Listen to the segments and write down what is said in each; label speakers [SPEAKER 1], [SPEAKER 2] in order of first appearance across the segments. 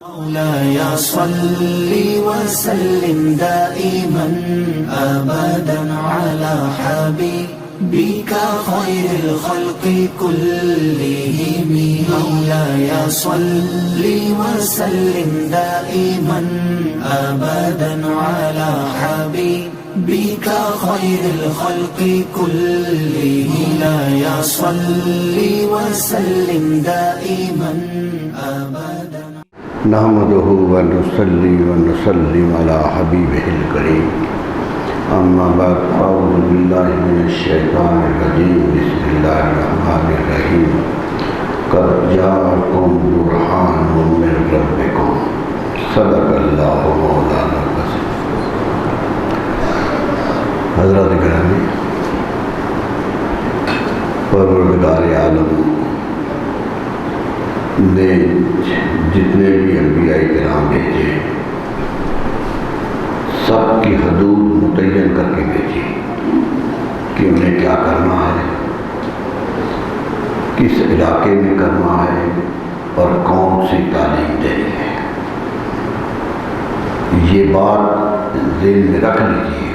[SPEAKER 1] مولاي صل وسلم دائما أبدا على حبيبك خير الخلق كلهم. مولاي صل وسلم دائما أبدا على حبيبك خير الخلق كلهم. مولاي صل وسلم دائما أبدا.
[SPEAKER 2] نحمده ونصلي ونسلم على حبيبه الكريم. اما بعد فاعوذ بالله من الشيطان الرجيم. بسم الله الرحمن الرحيم. قد جاءكم برهان من ربكم صدق الله مولانا العظيم. حضرات گرامی، پروردگار عالم نے جتنے بھی انبیاء کرام بھیجے سب کی حدود متعین کر کے بھیجی کہ انہیں کیا کرنا ہے، کس علاقے میں کرنا ہے اور کون سی تعلیم دینی ہے. یہ بات ذہن میں رکھ لیجیے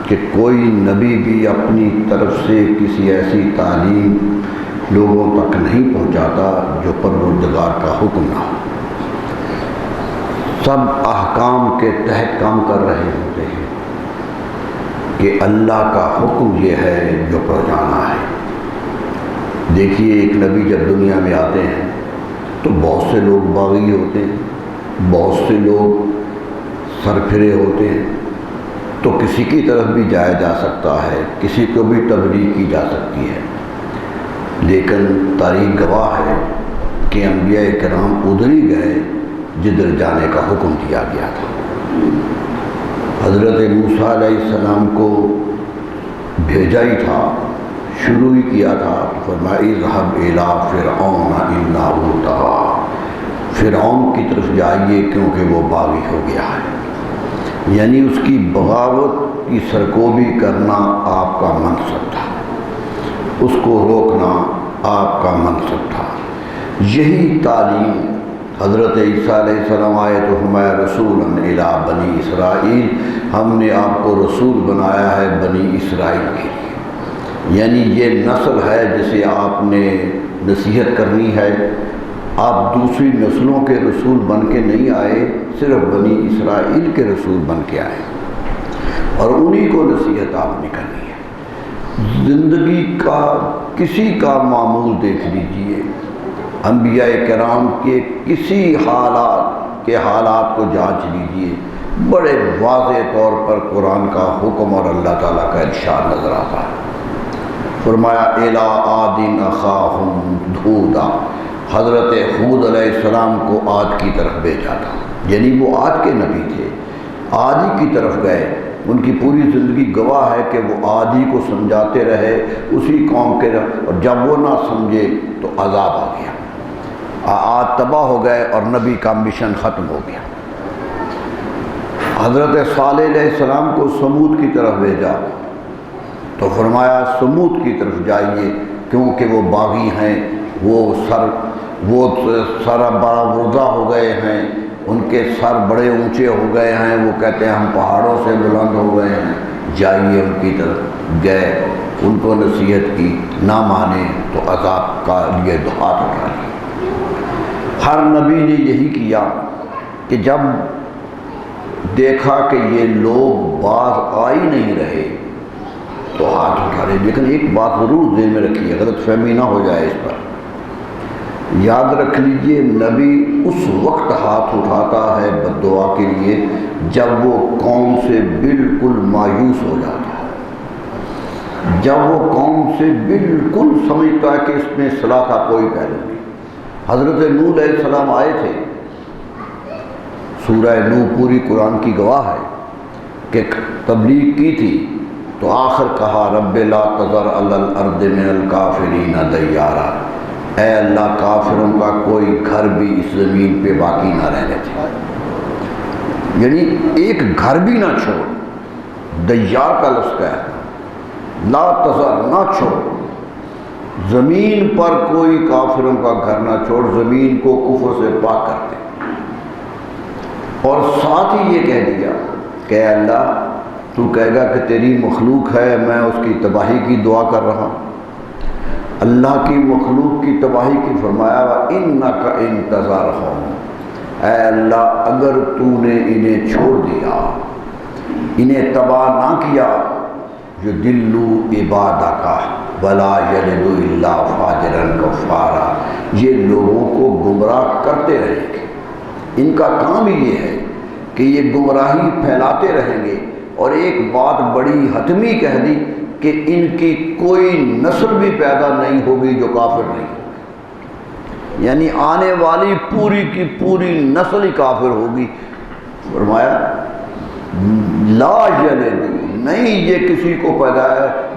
[SPEAKER 2] کہ کوئی نبی بھی اپنی طرف سے کسی ایسی تعلیم لوگوں تک نہیں پہنچاتا جو پروردگار کا حکم نہ ہو. سب احکام کے تحت کام کر رہے ہوتے ہیں کہ اللہ کا حکم یہ ہے جو پہنچانا ہے. دیکھیے، ایک نبی جب دنیا میں آتے ہیں تو بہت سے لوگ باغی ہوتے ہیں، بہت سے لوگ سرپھرے ہوتے ہیں، تو کسی کی طرف بھی جایا جا سکتا ہے، کسی کو بھی تبلیغ کی جا سکتی ہے. لیکن تاریخ گواہ ہے کہ انبیاء کرام ادھر ہی گئے جدھر جانے کا حکم دیا گیا تھا. حضرت موسیٰ علیہ السلام کو بھیجا ہی تھا، شروع ہی کیا تھا. فرمایا اذهب الی فرعون انہ طغی، فرعون کی طرف جائیے کیونکہ وہ باغی ہو گیا ہے. یعنی اس کی بغاوت کی سرکوبی کرنا آپ کا منصب تھا، اس کو روکنا آپ کا منصب تھا. یہی تعلیم حضرت عیسیٰ علیہ السلام آئے تو فرمایا رسولا الی بنی اسرائیل، ہم نے آپ کو رسول بنایا ہے بنی اسرائیل کے لیے. یعنی یہ نسل ہے جسے آپ نے نصیحت کرنی ہے. آپ دوسری نسلوں کے رسول بن کے نہیں آئے، صرف بنی اسرائیل کے رسول بن کے آئے اور انہی کو نصیحت آپ نے کرنی ہے. زندگی کا کسی کا معمول دیکھ لیجئے، انبیاء کرام کے کسی حالات کو جانچ لیجئے، بڑے واضح طور پر قرآن کا حکم اور اللہ تعالیٰ کا ارشاد نظر آتا ہے. فرمایا الی عاد اخاہم ہودا، حضرت ہود علیہ السلام کو عاد کی طرف بھیجا تھا. یعنی وہ عاد کے نبی تھے، عاد ہی کی طرف گئے. ان کی پوری زندگی گواہ ہے کہ وہ عادی کو سمجھاتے رہے اسی قوم کے، اور جب وہ نہ سمجھے تو عذاب آ گیا، عاد تباہ ہو گئے اور نبی کا مشن ختم ہو گیا. حضرت صالح علیہ السلام کو سمود کی طرف بھیجا تو فرمایا سمود کی طرف جائیے کیونکہ وہ باغی ہیں، وہ سر برآوردہ ہو گئے ہیں، ان کے سر بڑے اونچے ہو گئے ہیں، وہ کہتے ہیں ہم پہاڑوں سے بلند ہو گئے ہیں. جائیے ان کی طرف گئے، ان کو نصیحت کی، نہ مانے تو عذاب کا لیے ہاتھ اٹھا لیا. ہر نبی نے یہی کیا کہ جب دیکھا کہ یہ لوگ باز آ ہی نہیں رہے تو ہاتھ اٹھا لے. لیکن ایک بات ضرور ذہن میں رکھیے، غلط فہمی نہ ہو جائے اس پر. یاد رکھ لیجئے، نبی اس وقت ہاتھ اٹھاتا ہے بد دعا کے لیے جب وہ قوم سے بالکل مایوس ہو جاتا ہے، جب وہ قوم سے بالکل سمجھتا ہے کہ اس میں اصلاح کا کوئی پہلو نہیں. حضرت نوح علیہ السلام آئے تھے، سورہ نوح پوری قرآن کی گواہ ہے کہ تبلیغ کی تھی تو آخر کہا رب لا تذر علی الارض من الکافرین دیارا، اے اللہ کافروں کا کوئی گھر بھی اس زمین پہ باقی نہ رہنے دے. یعنی ایک گھر بھی نہ چھوڑ. دیار کا لفظ ہے، لا تذر، نہ چھوڑ. زمین پر کوئی کافروں کا گھر نہ چھوڑ، زمین کو کفر سے پاک کر دے۔ اور ساتھ ہی یہ کہہ دیا کہ اے اللہ تو کہے گا کہ تیری مخلوق ہے، میں اس کی تباہی کی دعا کر رہا ہوں۔ اللہ کی مخلوق کی تباہی کی فرمایا وَإِنَّكَ إِن تَذَرْهُمْ، اے اللہ اگر تو نے انہیں چھوڑ دیا، انہیں تباہ نہ کیا، يُضِلُّوا عِبَادَكَ وَلَا يَلِدُوا إِلَّا فَاجِرًا كَفَّارًا، یہ لوگوں کو گمراہ کرتے رہیں گے، ان کا کام ہی یہ ہے کہ یہ گمراہی پھیلاتے رہیں گے۔ اور ایک بات بڑی حتمی کہہ دی کہ ان کی کوئی نسل بھی پیدا نہیں ہوگی جو کافر نہیں ہوگی، یعنی آنے والی پوری کی پوری نسل ہی کافر ہوگی۔ فرمایا لا یلد، نہیں یہ کسی کو پیدا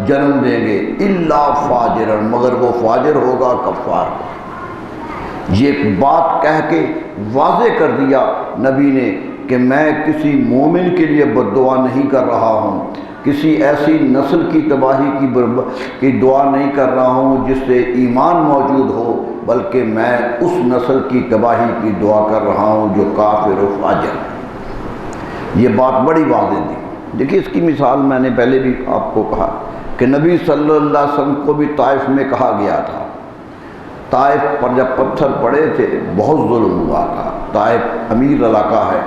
[SPEAKER 2] جنم دیں گے، الا فاجرا، مگر وہ فاجر ہوگا، کفار ہوگا۔ یہ بات کہہ کے واضح کر دیا نبی نے کہ میں کسی مومن کے لیے بد دعا نہیں کر رہا ہوں، کسی ایسی نسل کی تباہی کی دعا نہیں کر رہا ہوں جس سے ایمان موجود ہو، بلکہ میں اس نسل کی تباہی کی دعا کر رہا ہوں جو کافر و فاجر۔ یہ بات بڑی واضح دی۔ دیکھیے اس کی مثال میں نے پہلے بھی آپ کو کہا کہ نبی صلی اللہ علیہ وسلم کو بھی طائف میں کہا گیا تھا، طائف پر جب پتھر پڑے تھے بہت ظلم ہوا تھا۔ طائف امیر علاقہ ہے،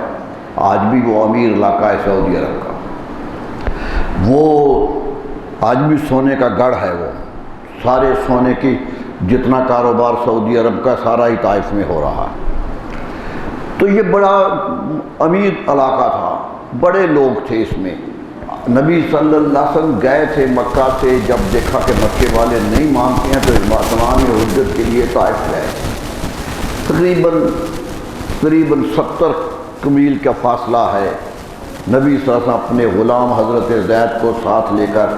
[SPEAKER 2] آج بھی وہ امیر علاقہ ہے سعودی عرب کا، وہ آج بھی سونے کا گڑھ ہے، وہ سارے سونے کی جتنا کاروبار سعودی عرب کا سارا ہی طائف میں ہو رہا ہے۔ تو یہ بڑا امیر علاقہ تھا، بڑے لوگ تھے اس میں۔ نبی صلی اللہ علیہ وسلم گئے تھے مکہ سے، جب دیکھا کہ مکے والے نہیں مانتے ہیں تو تمام حجت کے لیے طائف گئے۔ تقریباً 70 میل کا فاصلہ ہے۔ نبی صلی اللہ علیہ وسلم اپنے غلام حضرت زید کو ساتھ لے کر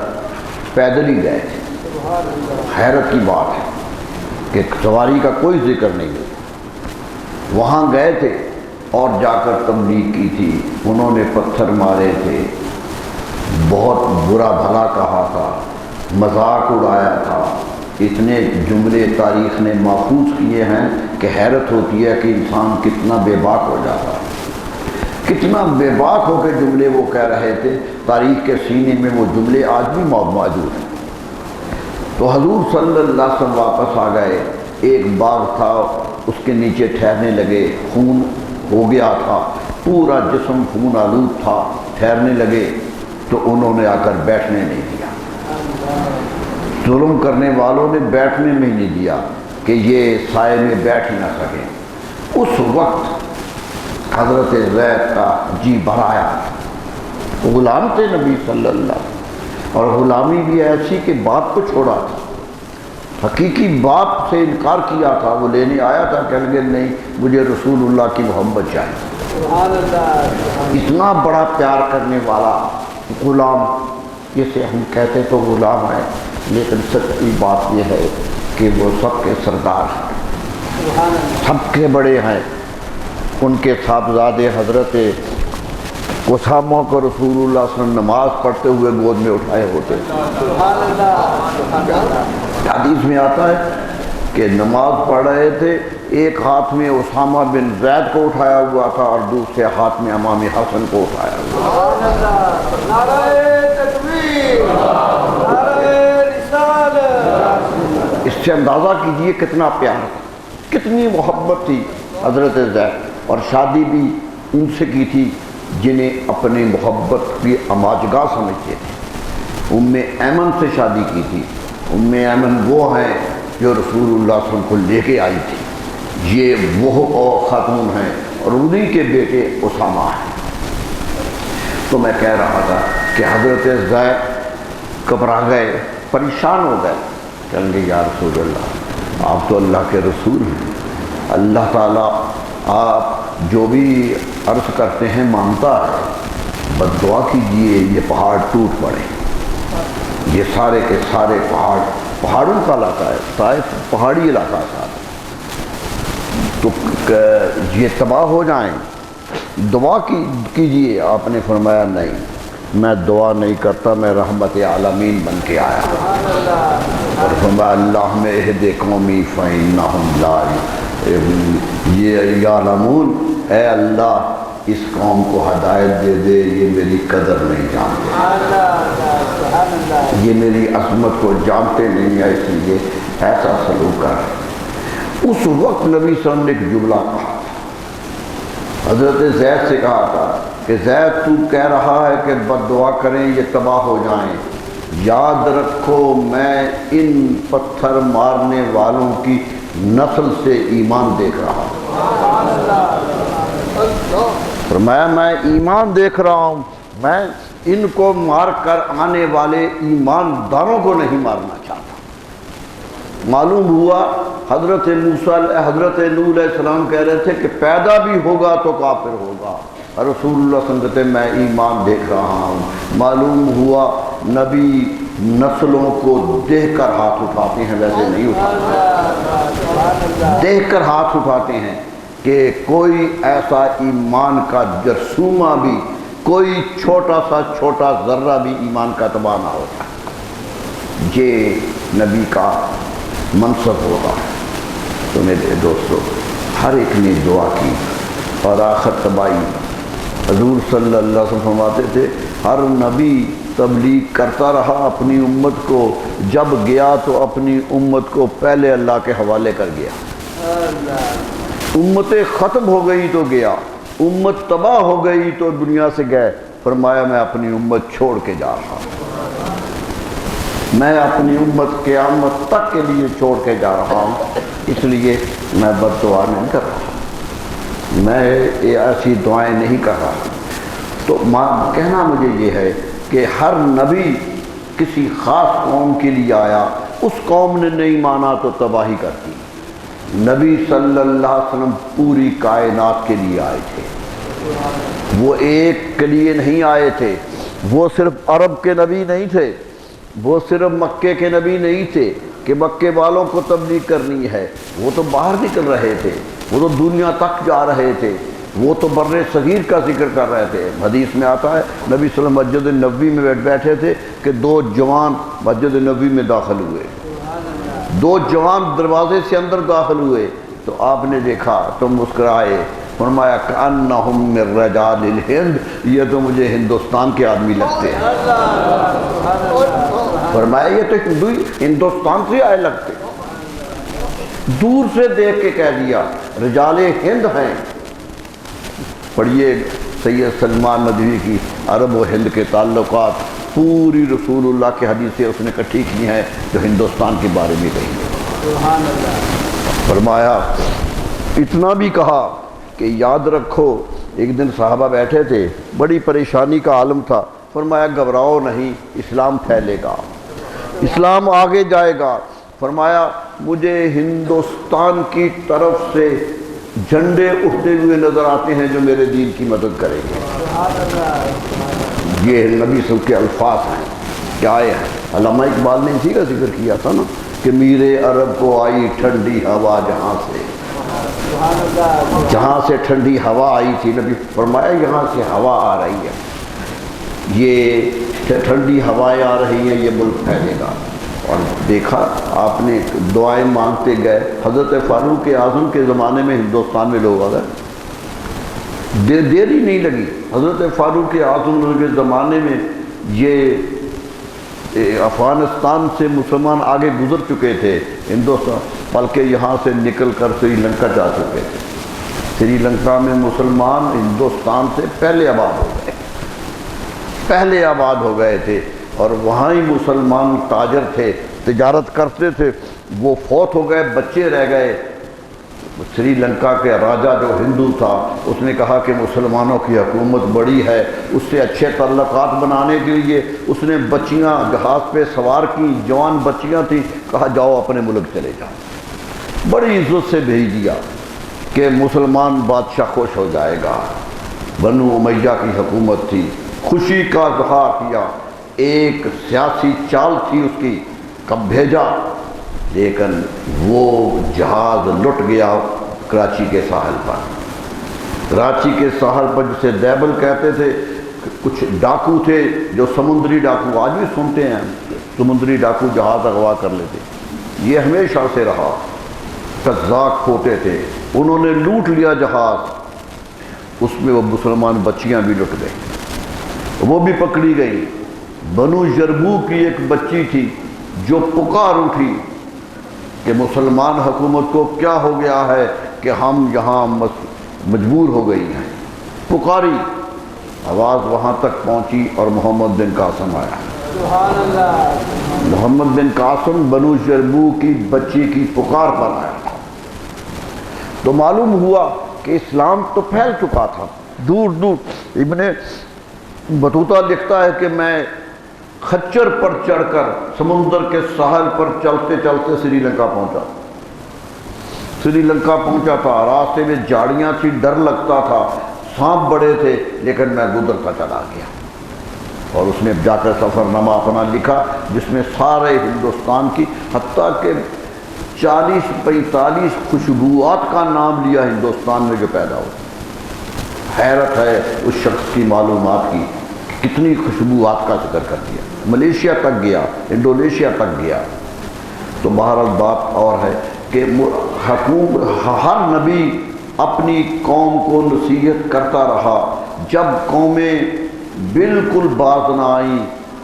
[SPEAKER 2] پیدل ہی گئے تھے۔ حیرت کی بات ہے کہ سواری کا کوئی ذکر نہیں ہے۔ وہاں گئے تھے اور جا کر تبلیغ کی تھی، انہوں نے پتھر مارے تھے، بہت برا بھلا کہا تھا، مذاق اڑایا تھا۔ اتنے جملے تاریخ نے محفوظ کیے ہیں کہ حیرت ہوتی ہے کہ انسان کتنا بے باک ہو جاتا ہے، کتنا بے باک ہو کے جملے وہ کہہ رہے تھے۔ تاریخ کے سینے میں وہ جملے آج بھی موجود ہیں۔ تو حضور صلی اللہ علیہ وسلم واپس آ گئے، ایک باغ تھا اس کے نیچے ٹھہرنے لگے، خون ہو گیا تھا، پورا جسم خون آلود تھا، ٹھہرنے لگے تو انہوں نے آ کر بیٹھنے نہیں دیا۔ ظلم کرنے والوں نے بیٹھنے میں نہیں دیا کہ یہ سائے میں بیٹھ ہی نہ سکیں۔ اس وقت حضرت زید کا جی بھرایا، غلام تھے نبی صلی اللہ علیہ وسلم، اور غلامی بھی ایسی کہ باپ کو چھوڑا تھا، حقیقی باپ سے انکار کیا تھا۔ وہ لینے آیا تھا، کہنے لگے نہیں مجھے رسول اللہ کی محبت چاہیے۔ اتنا بڑا پیار کرنے والا غلام، جسے ہم کہتے تو غلام ہے، لیکن سچی بات یہ ہے کہ وہ سب کے سردار ہیں، سب کے بڑے ہیں۔ ان کے صاحبزادے حضرت اسامہ کو رسول اللہ صلی اللہ علیہ وسلم نماز پڑھتے ہوئے گود میں اٹھائے ہوتے تھے۔ حدیث میں آتا ہے کہ نماز پڑھ رہے تھے، ایک ہاتھ میں اسامہ بن زید کو اٹھایا ہوا تھا اور دوسرے ہاتھ میں امام حسن کو اٹھایا ہوا تھا۔
[SPEAKER 1] نعرہ تکبیر، نعرہ رسالت۔
[SPEAKER 2] اس سے اندازہ کیجئے کتنا پیار، کتنی محبت تھی حضرت زید، اور شادی بھی ان سے کی تھی جنہیں اپنی محبت کی اماجگاہ سمجھتے تھے۔ ام ایمن سے شادی کی تھی۔ ام ایمن وہ ہیں جو رسول اللہ صلی اللہ علیہ وسلم کو لے کے آئی تھی، یہ وہ خاتون ہیں، اور انہی کے بیٹے اسامہ ہیں۔ تو میں کہہ رہا تھا کہ حضرت زید گھبرا گئے، پریشان ہو گئے، کہیں گے یا رسول اللہ آپ تو اللہ کے رسول ہیں، اللہ تعالیٰ آپ جو بھی عرض کرتے ہیں مانتا ہے، بد دعا کیجئے یہ پہاڑ ٹوٹ پڑے۔ یہ سارے کے سارے پہاڑوں کا علاقہ ہے، طائف پہاڑی علاقہ تھا، تو یہ تباہ ہو جائیں، دعا کیجئے۔ آپ نے فرمایا نہیں، میں دعا نہیں کرتا، میں رحمت عالمین بن کے آیا اور فرمایا اللہم اہد قومی فإنہم لا یعلمون، اے اللہ اس قوم کو ہدایت دے دے، یہ میری قدر نہیں جانتے، یہ میری عظمت کو جانتے نہیں ہیں، اس لیے ایسا سلوک کر۔ اس وقت نبی صلی اللہ علیہ وسلم نے ایک جملہ کہا، حضرت زید سے کہا تھا کہ زید تو کہہ رہا ہے کہ بد دعا کریں یہ تباہ ہو جائیں، یاد رکھو میں ان پتھر مارنے والوں کی نسل سے ایمان دیکھ رہا ہوں۔ فرمایا میں ایمان دیکھ رہا ہوں، میں ان کو مار کر آنے والے ایمانداروں کو نہیں مارنا چاہتا۔ معلوم ہوا حضرت موسیٰ حضرت نوح علیہ السلام کہہ رہے تھے کہ پیدا بھی ہوگا تو کافر ہوگا، رسول اللہ صلی اللہ علیہ وسلم کہتے ہیں میں ایمان دیکھ رہا ہوں۔ معلوم ہوا نبی نسلوں کو دیکھ کر ہاتھ اٹھاتے ہیں، ویسے نہیں اٹھاتے، دیکھ کر ہاتھ اٹھاتے ہیں کہ کوئی ایسا ایمان کا جرثومہ بھی، کوئی چھوٹا سا چھوٹا ذرہ بھی ایمان کا تباہ نہ ہوتا۔ یہ نبی کا منصب ہوگا۔ تو میرے دوستو ہر ایک نے دعا کی اور آخر تباہی۔ حضور صلی اللہ علیہ وسلم فرماتے تھے ہر نبی تبلیغ کرتا رہا اپنی امت کو، جب گیا تو اپنی امت کو پہلے اللہ کے حوالے کر گیا۔ امت ختم ہو گئی تو گیا، امت تباہ ہو گئی تو دنیا سے گئے۔ فرمایا میں اپنی امت چھوڑ کے جا رہا ہوں، میں اپنی امت قیامت تک کے لیے چھوڑ کے جا رہا ہوں، اس لیے میں بد دعا نہیں کر رہا، میں ایسی دعائیں نہیں کر رہا۔ تو کہنا مجھے یہ ہے کہ ہر نبی کسی خاص قوم کے لیے آیا، اس قوم نے نہیں مانا تو تباہی کرتی۔ نبی صلی اللہ علیہ وسلم پوری کائنات کے لیے آئے تھے، وہ ایک کے لیے نہیں آئے تھے، وہ صرف عرب کے نبی نہیں تھے، وہ صرف مکے کے نبی نہیں تھے کہ مکے والوں کو تبلیغ کرنی ہے، وہ تو باہر نکل رہے تھے، وہ تو دنیا تک جا رہے تھے، وہ تو بر صغیر کا ذکر کر رہے تھے۔ حدیث میں آتا ہے نبی صلی اللہ علیہ وسلم مسجد نبوی میں بیٹھے تھے کہ دو جوان مسجد نبوی میں داخل ہوئے، دو جوان دروازے سے اندر داخل ہوئے تو آپ نے دیکھا تو مسکرائے، فرمایا کأنہم من رجال الہند، یہ تو مجھے ہندوستان کے آدمی لگتے ہیں۔ فرمایا یہ تو ہندوستان سے آئے لگتے، دور سے دیکھ کے کہہ دیا رجال ہند ہیں۔ پڑھیے سید سلمان ندوی کی عرب و ہند کے تعلقات، پوری رسول اللہ کے حدیثیں اس نے اکٹھی کی ہیں جو ہندوستان کے بارے میں کہی ہے۔ فرمایا اتنا بھی کہا کہ یاد رکھو، ایک دن صحابہ بیٹھے تھے، بڑی پریشانی کا عالم تھا، فرمایا گھبراؤ نہیں، اسلام پھیلے گا، اسلام آگے جائے گا۔ فرمایا مجھے ہندوستان کی طرف سے جھنڈے اٹھتے ہوئے نظر آتے ہیں جو میرے دین کی مدد کریں گے۔ یہ نبی صلی اللہ علیہ وسلم کے الفاظ ہیں، کیا آئے ہیں۔ علامہ اقبال نے اسی کا ذکر کیا تھا نا کہ میرے عرب کو آئی ٹھنڈی ہوا جہاں سے ٹھنڈی ہوا آئی تھی، نبی فرمایا یہاں سے ہوا آ رہی ہے، یہ ٹھنڈی ہوائیں آ رہی ہیں، یہ ملک پھیلے گا۔ اور دیکھا آپ نے دعائیں مانگتے گئے، حضرت فاروق اعظم کے زمانے میں ہندوستان میں لوگ آ گئے، دیر ہی نہیں لگی۔ حضرت فاروق اعظم کے زمانے میں یہ افغانستان سے مسلمان آگے گزر چکے تھے ہندوستان، بلکہ یہاں سے نکل کر سری لنکا جا چکے تھے۔ سری لنکا میں مسلمان ہندوستان سے پہلے آباد ہو گئے تھے، اور وہاں ہی مسلمان تاجر تھے، تجارت کرتے تھے، وہ فوت ہو گئے، بچے رہ گئے۔ سری لنکا کے راجہ جو ہندو تھا، اس نے کہا کہ مسلمانوں کی حکومت بڑی ہے، اس سے اچھے تعلقات بنانے کے لیے اس نے بچیاں جہاز پہ سوار کی، جوان بچیاں تھیں، کہا جاؤ اپنے ملک چلے جاؤ، بڑی عزت سے بھیج دیا کہ مسلمان بادشاہ خوش ہو جائے گا۔ بنو امیہ کی حکومت تھی، خوشی کا اظہار کیا، ایک سیاسی چال تھی اس کی، کب بھیجا، لیکن وہ جہاز لٹ گیا کراچی کے ساحل پر، کراچی کے ساحل پر جسے دیبل کہتے تھے، کچھ ڈاکو تھے جو سمندری ڈاکو، آج بھی سنتے ہیں سمندری ڈاکو جہاز اغوا کر لیتے، یہ ہمیشہ سے رہا، قزاق ہوتے تھے، انہوں نے لوٹ لیا جہاز، اس میں وہ مسلمان بچیاں بھی لٹ گئی، وہ بھی پکڑی گئی۔ بنو جربو کی ایک بچی تھی جو پکار اٹھی کہ مسلمان حکومت کو کیا ہو گیا ہے کہ ہم یہاں مجبور ہو گئی ہیں، پکاری، آواز وہاں تک پہنچی اور محمد بن قاسم آیا۔
[SPEAKER 1] سبحان اللہ۔
[SPEAKER 2] محمد بن قاسم بنو جربو کی بچی کی پکار پر آیا تو معلوم ہوا کہ اسلام تو پھیل چکا تھا دور دور۔ ابن بطوطہ لکھتا ہے کہ میں خچر پر چڑھ کر سمندر کے ساحل پر چلتے چلتے سری لنکا پہنچا، سری لنکا پہنچا تھا، راستے میں جھاڑیاں تھی، ڈر لگتا تھا، سانپ بڑے تھے، لیکن میں گزرتا چلا گیا۔ اور اس نے جا کر سفر نامہ اپنا لکھا جس میں سارے ہندوستان کی حتیٰ کہ 40-45 خوشبوات کا نام لیا ہندوستان میں جو پیدا ہو۔ حیرت ہے اس شخص کی معلومات کی، کتنی خوشبوات کا ذکر کر دیا، ملیشیا تک گیا، انڈونیشیا تک گیا۔ تو بہرحال بات اور ہے کہ ہر نبی اپنی قوم کو نصیحت کرتا رہا، جب قومیں بالکل باز نہ آئیں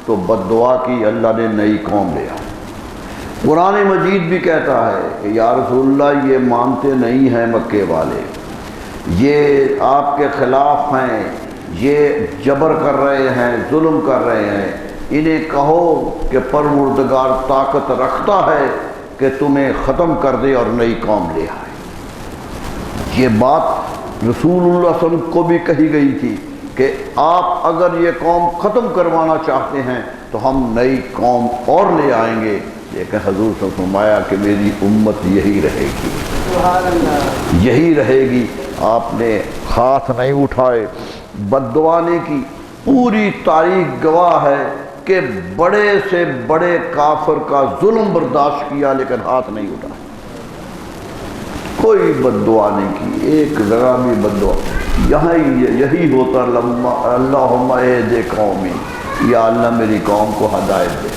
[SPEAKER 2] تو بد دعا کی، اللہ نے نئی قوم لے آئی۔ قرآن مجید بھی کہتا ہے کہ یا رسول اللہ یہ مانتے نہیں ہیں مکے والے، یہ آپ کے خلاف ہیں، یہ جبر کر رہے ہیں، ظلم کر رہے ہیں، انہیں کہو کہ پروردگار طاقت رکھتا ہے کہ تمہیں ختم کر دے اور نئی قوم لے آئے۔ یہ بات رسول اللہ صلی اللہ علیہ وسلم کو بھی کہی گئی تھی کہ آپ اگر یہ قوم ختم کروانا چاہتے ہیں تو ہم نئی قوم اور لے آئیں گے، لیکن حضور صلی اللہ علیہ وسلم فرمایا کہ میری امت یہی رہے گی،
[SPEAKER 1] سبحان اللہ،
[SPEAKER 2] یہی رہے گی۔ آپ نے ہاتھ نہیں اٹھائے، بد دعا نہیں کی۔ پوری تاریخ گواہ ہے کہ بڑے سے بڑے کافر کا ظلم برداشت کیا لیکن ہاتھ نہیں اٹھایا، کوئی بد دعا نہیں کی، ایک ذرا بھی بد دعا۔ یہی ہوتا اللہم اہد قومی، یا اللہ میری قوم کو ہدایت دے،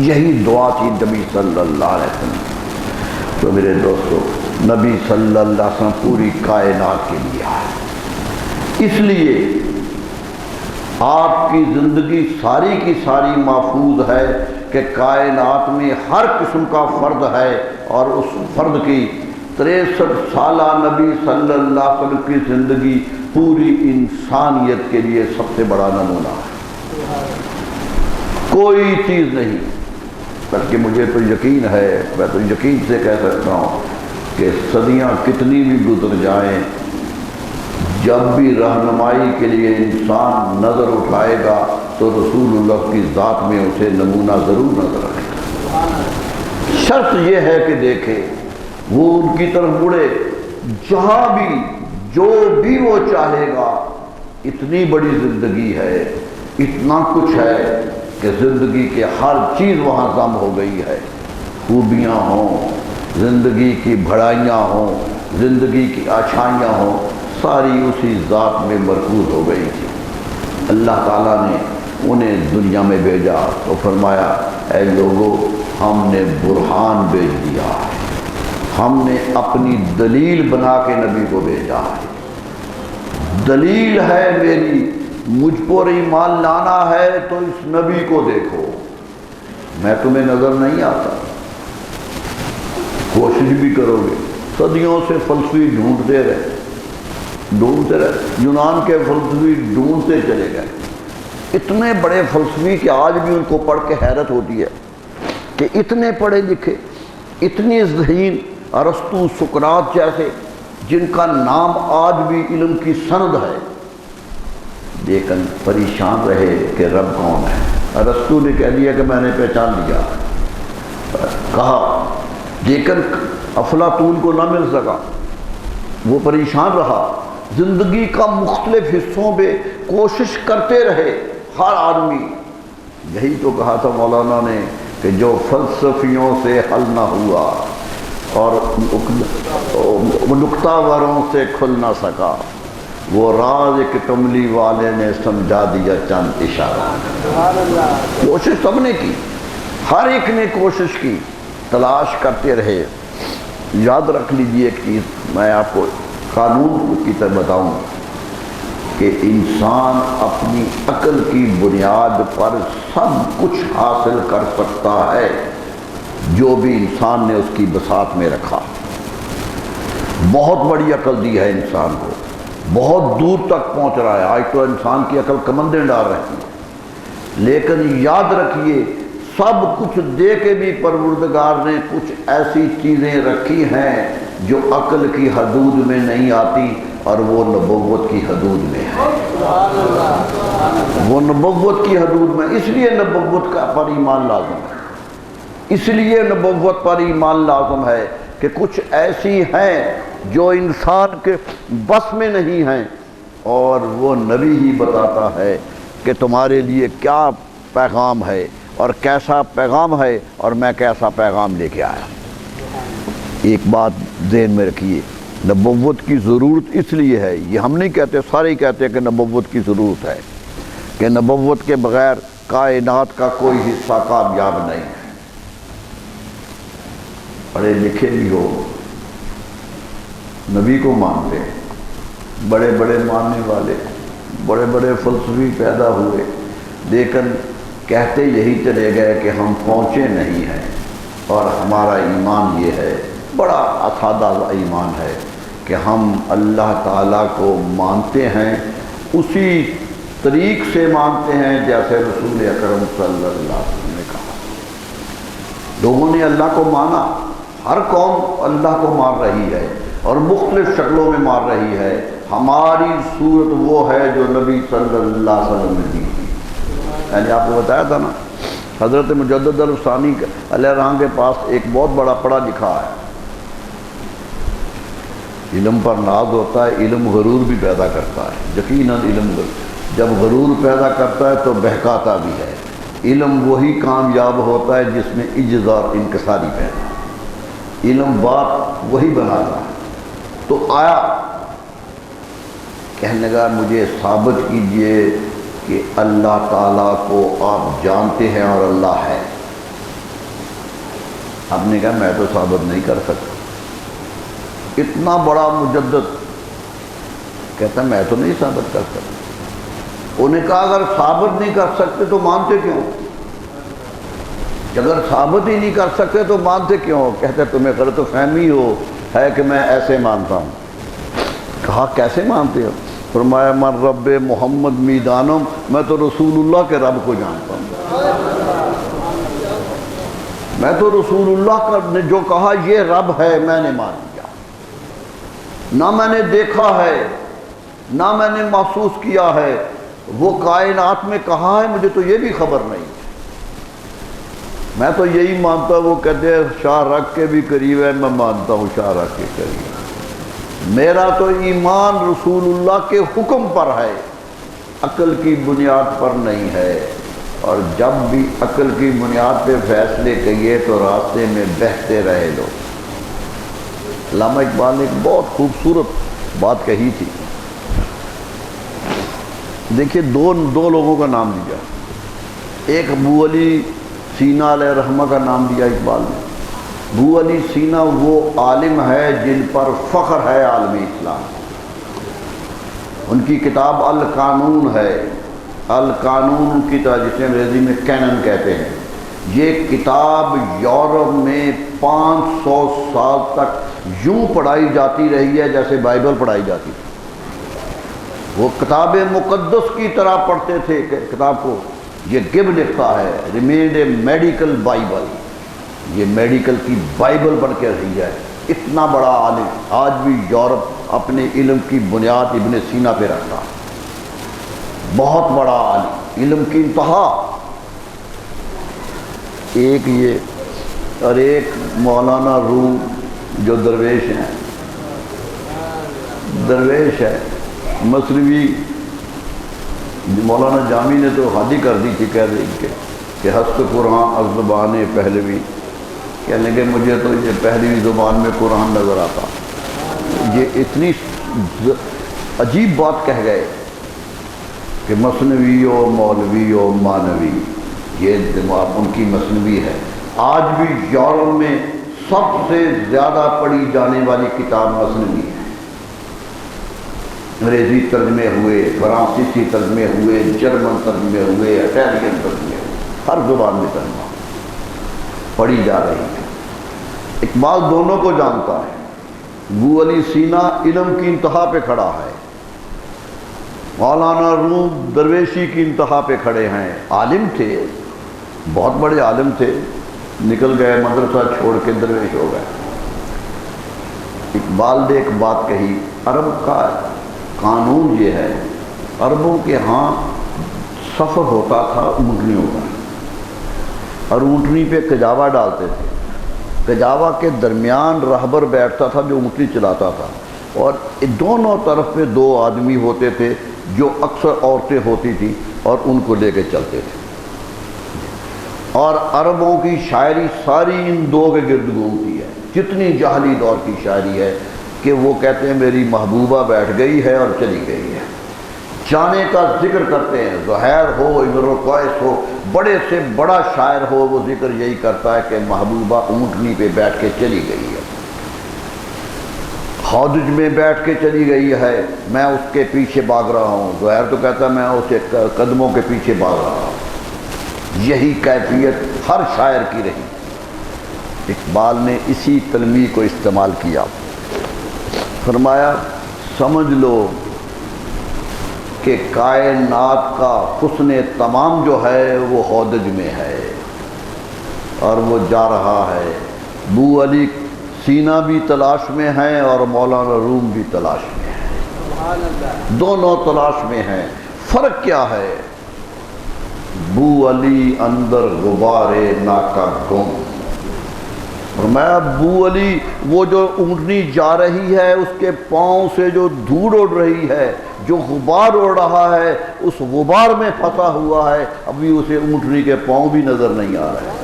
[SPEAKER 2] یہی دعا تھی نبی صلی اللہ علیہ وسلم۔ تو میرے دوستو، نبی صلی اللہ علیہ وسلم پوری کائنات کے لیے آئے، اس لیے آپ کی زندگی ساری کی ساری محفوظ ہے کہ کائنات میں ہر قسم کا فرد ہے، اور اس فرد کی 63 سالہ نبی صلی اللہ علیہ وسلم کی زندگی پوری انسانیت کے لیے سب سے بڑا نمونہ ہے۔ کوئی چیز نہیں، بلکہ مجھے تو یقین ہے، میں تو یقین سے کہہ سکتا ہوں کہ صدیاں کتنی بھی گزر جائیں، جب بھی رہنمائی کے لیے انسان نظر اٹھائے گا تو رسول اللہ کی ذات میں اسے نمونہ ضرور نظر آئے گا۔ شرط یہ ہے کہ دیکھے، وہ ان کی طرف مڑے، جہاں بھی جو بھی وہ چاہے گا۔ اتنی بڑی زندگی ہے، اتنا کچھ ہے کہ زندگی کے ہر چیز وہاں ضم ہو گئی ہے، خوبیاں ہوں، زندگی کی بھڑائیاں ہوں، زندگی کی اچھائیاں ہوں، ساری اسی ذات میں مرکوز ہو گئی تھی۔ اللہ تعالیٰ نے انہیں دنیا میں بھیجا تو فرمایا اے لوگو، ہم نے برہان بھیج دیا ہے، ہم نے اپنی دلیل بنا کے نبی کو بھیجا ہے۔ دلیل ہے میری، مجھ پر ایمان لانا ہے تو اس نبی کو دیکھو، میں تمہیں نظر نہیں آتا، کوشش بھی کرو گے۔ صدیوں سے فلسفی ڈھونڈتے رہے، یونان کے فلسفی ڈھونڈتے چلے گئے، اتنے بڑے فلسفی کہ آج بھی ان کو پڑھ کے حیرت ہوتی ہے کہ اتنے پڑھے لکھے، اتنی ذہین، ارسطو، سقراط جیسے، جن کا نام آج بھی علم کی سند ہے، لیکن پریشان رہے کہ رب کون ہے۔ ارسطو نے کہہ دیا کہ میں نے پہچان لیا، کہا، لیکن افلاطون کو نہ مل سکا، وہ پریشان رہا، زندگی کا مختلف حصوں پہ کوشش کرتے رہے ہر آدمی۔ یہی تو کہا تھا مولانا نے کہ جو فلسفیوں سے حل نہ ہوا اور نکتہ وروں سے کھل نہ سکا، وہ راز ایک کملی والے نے سمجھا دیا چند اشارہ۔
[SPEAKER 1] سبحان اللہ۔
[SPEAKER 2] کوشش سب نے کی، ہر ایک نے کوشش کی، تلاش کرتے رہے۔ یاد رکھ لیجئے ایک چیز میں آپ کو قانون کی طرح بتاؤں کہ انسان اپنی عقل کی بنیاد پر سب کچھ حاصل کر سکتا ہے جو بھی انسان نے اس کی بساط میں رکھا۔ بہت بڑی عقل دی ہے انسان کو، بہت دور تک پہنچ رہا ہے۔ آج تو انسان کی عقل کمندیں ڈال رہی ہے، لیکن یاد رکھیے سب کچھ دے کے بھی پروردگار نے کچھ ایسی چیزیں رکھی ہیں جو عقل کی حدود میں نہیں آتی، اور وہ نبوت کی حدود میں ہے۔
[SPEAKER 1] سبحان اللہ۔
[SPEAKER 2] وہ نبوت کی حدود میں، اس لیے نبوت کا پر ایمان لازم ہے، اس لیے نبوت پر ایمان لازم ہے کہ کچھ ایسی ہیں جو انسان کے بس میں نہیں ہیں، اور وہ نبی ہی بتاتا ہے کہ تمہارے لیے کیا پیغام ہے اور کیسا پیغام ہے، اور میں کیسا پیغام لے کے آیا۔ ایک بات ذہن میں رکھیے، نبوت کی ضرورت اس لیے ہے، یہ ہم نہیں کہتے، سارے ہی کہتے ہیں کہ نبوت کی ضرورت ہے، کہ نبوت کے بغیر کائنات کا کوئی حصہ کامیاب نہیں ہے۔ پڑھے لکھے بھی ہو، نبی کو مانتے ہیں، بڑے بڑے ماننے والے، بڑے بڑے فلسفی پیدا ہوئے، لیکن کہتے یہی چلے گئے کہ ہم پہنچے نہیں ہیں، اور ہمارا ایمان یہ ہے، بڑا سادہ ایمان ہے کہ ہم اللہ تعالیٰ کو مانتے ہیں، اسی طریق سے مانتے ہیں جیسے رسول اکرم صلی اللہ علیہ وسلم نے کہا۔ لوگوں نے اللہ کو مانا، ہر قوم اللہ کو مان رہی ہے اور مختلف شکلوں میں مان رہی ہے، ہماری صورت وہ ہے جو نبی صلی اللہ علیہ وسلم نے دی تھی۔ میں نے آپ کو بتایا تھا نا، حضرت مجدد الثانی علیہ الرحمہ کے پاس ایک بہت بڑا پڑھا لکھا ہے، علم پر ناز ہوتا ہے، علم غرور بھی پیدا کرتا ہے، یقیناً علم جب غرور پیدا کرتا ہے تو بہکاتا بھی ہے۔ علم وہی کامیاب ہوتا ہے جس میں عجز اور انکساری پیدا، علم بات وہی بناتا ہے۔ تو آیا کہنے لگا مجھے ثابت کیجئے کہ اللہ تعالیٰ کو آپ جانتے ہیں اور اللہ ہے۔ آپ نے کہا میں تو ثابت نہیں کر سکتا۔ اتنا بڑا مجدد کہتا میں تو نہیں ثابت کر سکتا۔ انہوں نے کہا اگر ثابت نہیں کر سکتے تو مانتے کیوں؟ اگر ثابت ہی نہیں کر سکتے تو مانتے کیوں؟ کہتے تمہیں غلط فہمی ہو ہے کہ میں ایسے مانتا ہوں۔ کہا کیسے مانتے ہو؟ فرمایا من رب محمد میدانم، میں تو رسول اللہ کے رب کو جانتا ہوں، میں تو رسول اللہ نے جو کہا یہ رب ہے میں نے مان لیا، نہ میں نے دیکھا ہے نہ میں نے محسوس کیا ہے، وہ کائنات میں کہاں ہے مجھے تو یہ بھی خبر نہیں، میں تو یہی مانتا ہوں۔ وہ کہتے ہیں شاہ رخ کے بھی قریب ہے، میں مانتا ہوں شاہ رخ کے قریب، میرا تو ایمان رسول اللہ کے حکم پر ہے، عقل کی بنیاد پر نہیں ہے، اور جب بھی عقل کی بنیاد پہ فیصلے کیے تو راستے میں بہتے رہے لوگ۔ علامہ اقبال نے ایک بہت خوبصورت بات کہی تھی، دیکھیے دو لوگوں کا نام دیا، ایک ابو علی سینا علیہ الرحمہ کا نام دیا اقبال نے۔ ابو علی سینا وہ عالم ہے جن پر فخر ہے عالم اسلام، ان کی کتاب القانون ہے، القانون کی طرح جسے انگریزی میں کینن کہتے ہیں۔ یہ کتاب یورپ میں 500 سال تک یوں پڑھائی جاتی رہی ہے جیسے بائبل پڑھائی جاتی تھی، وہ کتاب مقدس کی طرح پڑھتے تھے کتاب کو۔ یہ گب لکھتا ہے ریمینڈ اے میڈیکل بائبل، یہ میڈیکل کی بائبل بن کے رہی ہے۔ اتنا بڑا عالم آج بھی یورپ اپنے علم کی بنیاد ابن سینا پہ رکھتا، بہت بڑا عالم، علم کی انتہا۔ ایک یہ اور ایک مولانا روم جو درویش ہیں، درویش ہے مصروی، مولانا جامی نے تو حادی کر دی تھی کہہ رہی کہ ہست قرآن از زبان پہلوی، کہنے لگے مجھے تو یہ پہلوی زبان میں قرآن نظر آتا، یہ اتنی عجیب بات کہہ گئے کہ مثنوی و مولوی و مانوی، یہ دماغ ان کی مثنوی ہے۔ آج بھی یورپ میں سب سے زیادہ پڑھی جانے والی کتاب مثنوی ہے۔ انگریزی ترجمے ہوئے، فرانسیسی ترجمے ہوئے، جرمن ترجمے ہوئے، اٹالین ترجمے ہوئے، ہر زبان میں ترجمہ پڑھی جا رہی ہے۔ اقبال دونوں کو جانتا ہے۔ ابو علی سینا علم کی انتہا پہ کھڑا ہے، مولانا روم درویشی کی انتہا پہ کھڑے ہیں۔ عالم تھے، بہت بڑے عالم تھے، نکل گئے، مدرسہ چھوڑ کے درویش ہو گئے۔ اقبال نے ایک بات کہی، عرب کا قانون یہ ہے، عربوں کے ہاں سفر ہوتا تھا اونٹنیوں کا، اور اونٹنی پہ کجاوا ڈالتے تھے، کجاوا کے درمیان رہبر بیٹھتا تھا جو اونٹنی چلاتا تھا، اور دونوں طرف پہ دو آدمی ہوتے تھے جو اکثر عورتیں ہوتی تھیں اور ان کو لے کے چلتے تھے۔ اور عربوں کی شاعری ساری ان دو کے گرد گھومتی ہے، جتنی جاہلی دور کی شاعری ہے کہ وہ کہتے ہیں میری محبوبہ بیٹھ گئی ہے اور چلی گئی ہے، جانے کا ذکر کرتے ہیں۔ زہیر ہو، امرؤ القیس ہو، بڑے سے بڑا شاعر ہو، وہ ذکر یہی کرتا ہے کہ محبوبہ اونٹنی پہ بیٹھ کے چلی گئی ہے، ہودج میں بیٹھ کے چلی گئی ہے، میں اس کے پیچھے بھاگ رہا ہوں۔ زہیر تو کہتا ہے میں اسے قدموں کے پیچھے بھاگ رہا ہوں۔ یہی کیفیت ہر شاعر کی رہی۔ اقبال نے اسی تلمیح کو استعمال کیا، فرمایا سمجھ لو کہ کائنات کا حسن تمام جو ہے وہ ہودج میں ہے اور وہ جا رہا ہے۔ ابو علی سینا بھی تلاش میں ہیں اور مولانا روم بھی تلاش میں ہیں، دونوں تلاش میں ہیں۔ فرق کیا ہے؟ ابو علی اندر غبار ناکا گم، فرمایا ابو علی وہ جو اونٹنی جا رہی ہے اس کے پاؤں سے جو دھوڑ اڑ رہی ہے، جو غبار اڑ رہا ہے، اس غبار میں پھنسا ہوا ہے، ابھی اسے اونٹنی کے پاؤں بھی نظر نہیں آ رہے۔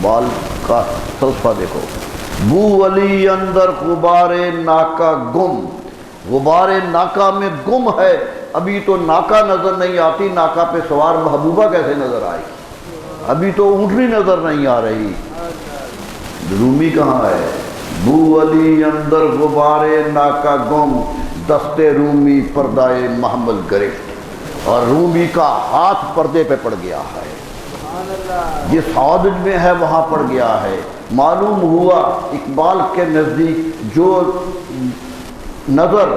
[SPEAKER 2] بال کا فلسفہ دیکھو، ابو علی اندر غبار ناکا گم، غبار ناکا میں گم ہے، ابھی تو ناکا نظر نہیں آتی، ناکا پہ سوار محبوبہ کیسے نظر آئی؟ ابھی تو اونٹنی نظر نہیں آ رہی۔ رومی کہاں ہے؟ ابو علی اندر غبار ناکا گم، دست رومی پردائے محمل گرفت، اور رومی کا ہاتھ پردے پہ پڑ گیا ہے، جس ہودج میں ہے وہاں پڑ گیا ہے۔ معلوم ہوا اقبال کے نزدیک جو نظر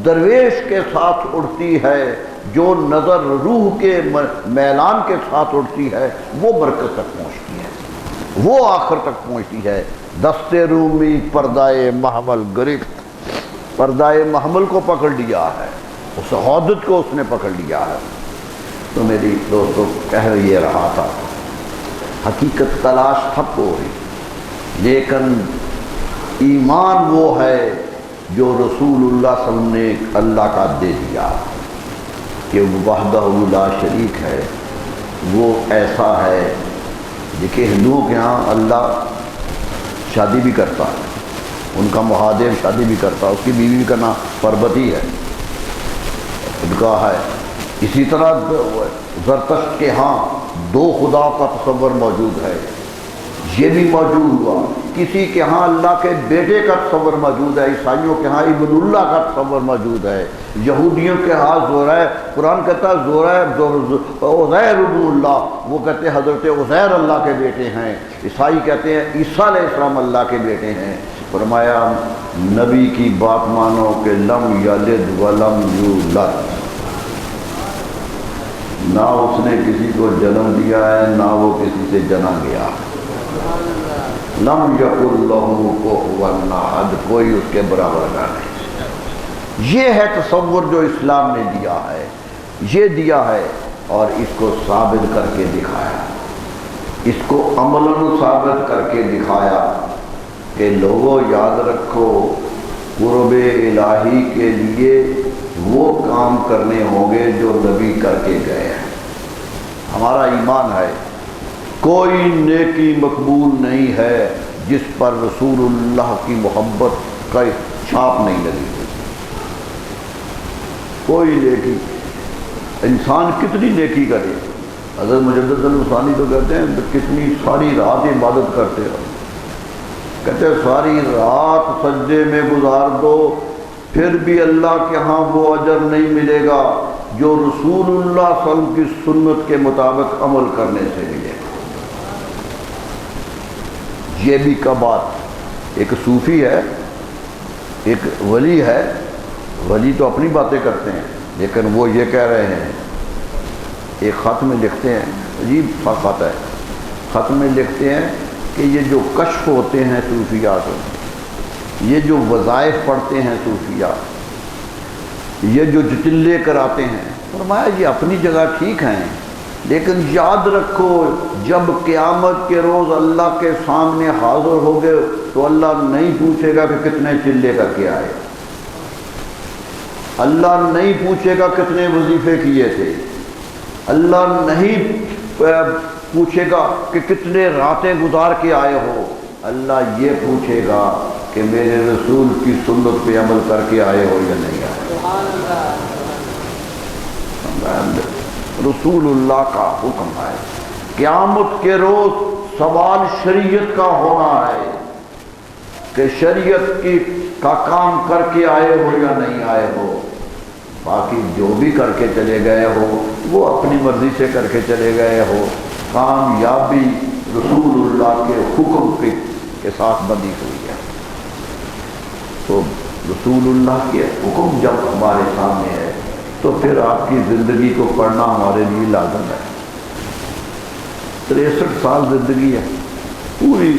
[SPEAKER 2] درویش کے ساتھ اڑتی ہے، جو نظر روح کے میلان کے ساتھ اڑتی ہے، وہ مرکز تک پہنچتی ہے، وہ آخر تک پہنچتی ہے۔ دست رومی پردائے محمل گرفت، پردائے محمل کو پکڑ لیا ہے، اس ہودج کو اس نے پکڑ لیا ہے۔ تو میری دوستو کہہ یہ رہا تھا، حقیقت تلاش ٹھپ ہو رہی، لیکن ایمان وہ ہے جو رسول اللہ صلی اللہ علیہ وسلم نے اللہ کا دے دیا کہ وحدہ لا شریک ہے، وہ ایسا ہے۔ دیکھیں ہندوؤں کے ہاں اللہ شادی بھی کرتا ہے، ان کا مہادیو شادی بھی کرتا ہے، اس کی بیوی کا نام پربتی ہے، ان کا ہے۔ اسی طرح زرتشت کے ہاں دو خدا کا تصور موجود ہے، یہ بھی موجود ہوا۔ کسی کے ہاں اللہ کے بیٹے کا تصور موجود ہے، عیسائیوں کے ہاں ابن اللہ کا تصور موجود ہے، یہودیوں کے ہاں زورائے، قرآن کہتا ہے عزیر ابن اللہ، وہ کہتے ہیں حضرت عزیر اللہ کے بیٹے ہیں، عیسائی کہتے ہیں عیسیٰ علیہ السلام اللہ کے بیٹے ہیں۔ فرمایا نبی کی بات مانو کہ لم یلد ولم یولد، نہ اس نے کسی کو جنم دیا ہے نہ وہ کسی سے جنا گیا، لم یکن لہ کفوا احد، کوئی اس کے برابر کا نہیں۔ یہ ہے تصور جو اسلام نے دیا ہے، یہ دیا ہے، اور اس کو ثابت کر کے دکھایا، اس کو عملاً ثابت کر کے دکھایا کہ لوگوں یاد رکھو قرب الہی کے لیے وہ کام کرنے ہوں گے جو نبی کر کے گئے ہیں۔ ہمارا ایمان ہے کوئی نیکی مقبول نہیں ہے جس پر رسول اللہ کی محبت کا چھاپ نہیں لگی ہوئی، کوئی نیکی، انسان کتنی نیکی کرے. حضرت مجدد الثانی تو کہتے ہیں کتنی ساری رات عبادت کرتے رہو، کہتے ہیں ساری رات سجدے میں گزار دو پھر بھی اللہ کے ہاں وہ اجر نہیں ملے گا جو رسول اللہ صلی اللہ علیہ وسلم کی سنت کے مطابق عمل کرنے سے ملے گا. یہ بھی کا بات، ایک صوفی ہے ایک ولی ہے، ولی تو اپنی باتیں کرتے ہیں لیکن وہ یہ کہہ رہے ہیں، ایک خط میں لکھتے ہیں، عجیب سا خط ہے، خط میں لکھتے ہیں کہ یہ جو کشف ہوتے ہیں صوفیات، یہ جو وظائف پڑھتے ہیں صوفیات، یہ جو جتلے کراتے ہیں، فرمایا یہ اپنی جگہ ٹھیک ہیں لیکن یاد رکھو جب قیامت کے روز اللہ کے سامنے حاضر ہوگے تو اللہ نہیں پوچھے گا کہ کتنے چلے کر کے آئے، اللہ نہیں پوچھے گا کتنے وظیفے کیے تھے، اللہ نہیں پوچھے گا کہ کتنے راتیں گزار کے آئے ہو، اللہ یہ پوچھے گا کہ میرے رسول کی سنت پہ عمل کر کے آئے ہو یا نہیں آئے. رسول اللہ کا حکم ہے، قیامت کے روز سوال شریعت کا ہونا ہے کہ شریعت کا کام کر کے آئے ہو یا نہیں آئے ہو. باقی جو بھی کر کے چلے گئے ہو وہ اپنی مرضی سے کر کے چلے گئے ہو، کامیابی رسول اللہ کے حکم کے ساتھ بندی ہوئی ہے. تو رسول اللہ کے حکم جب ہمارے سامنے ہے تو پھر آپ کی زندگی کو پڑھنا ہمارے لیے لازم ہے. 63 سال زندگی ہے، پوری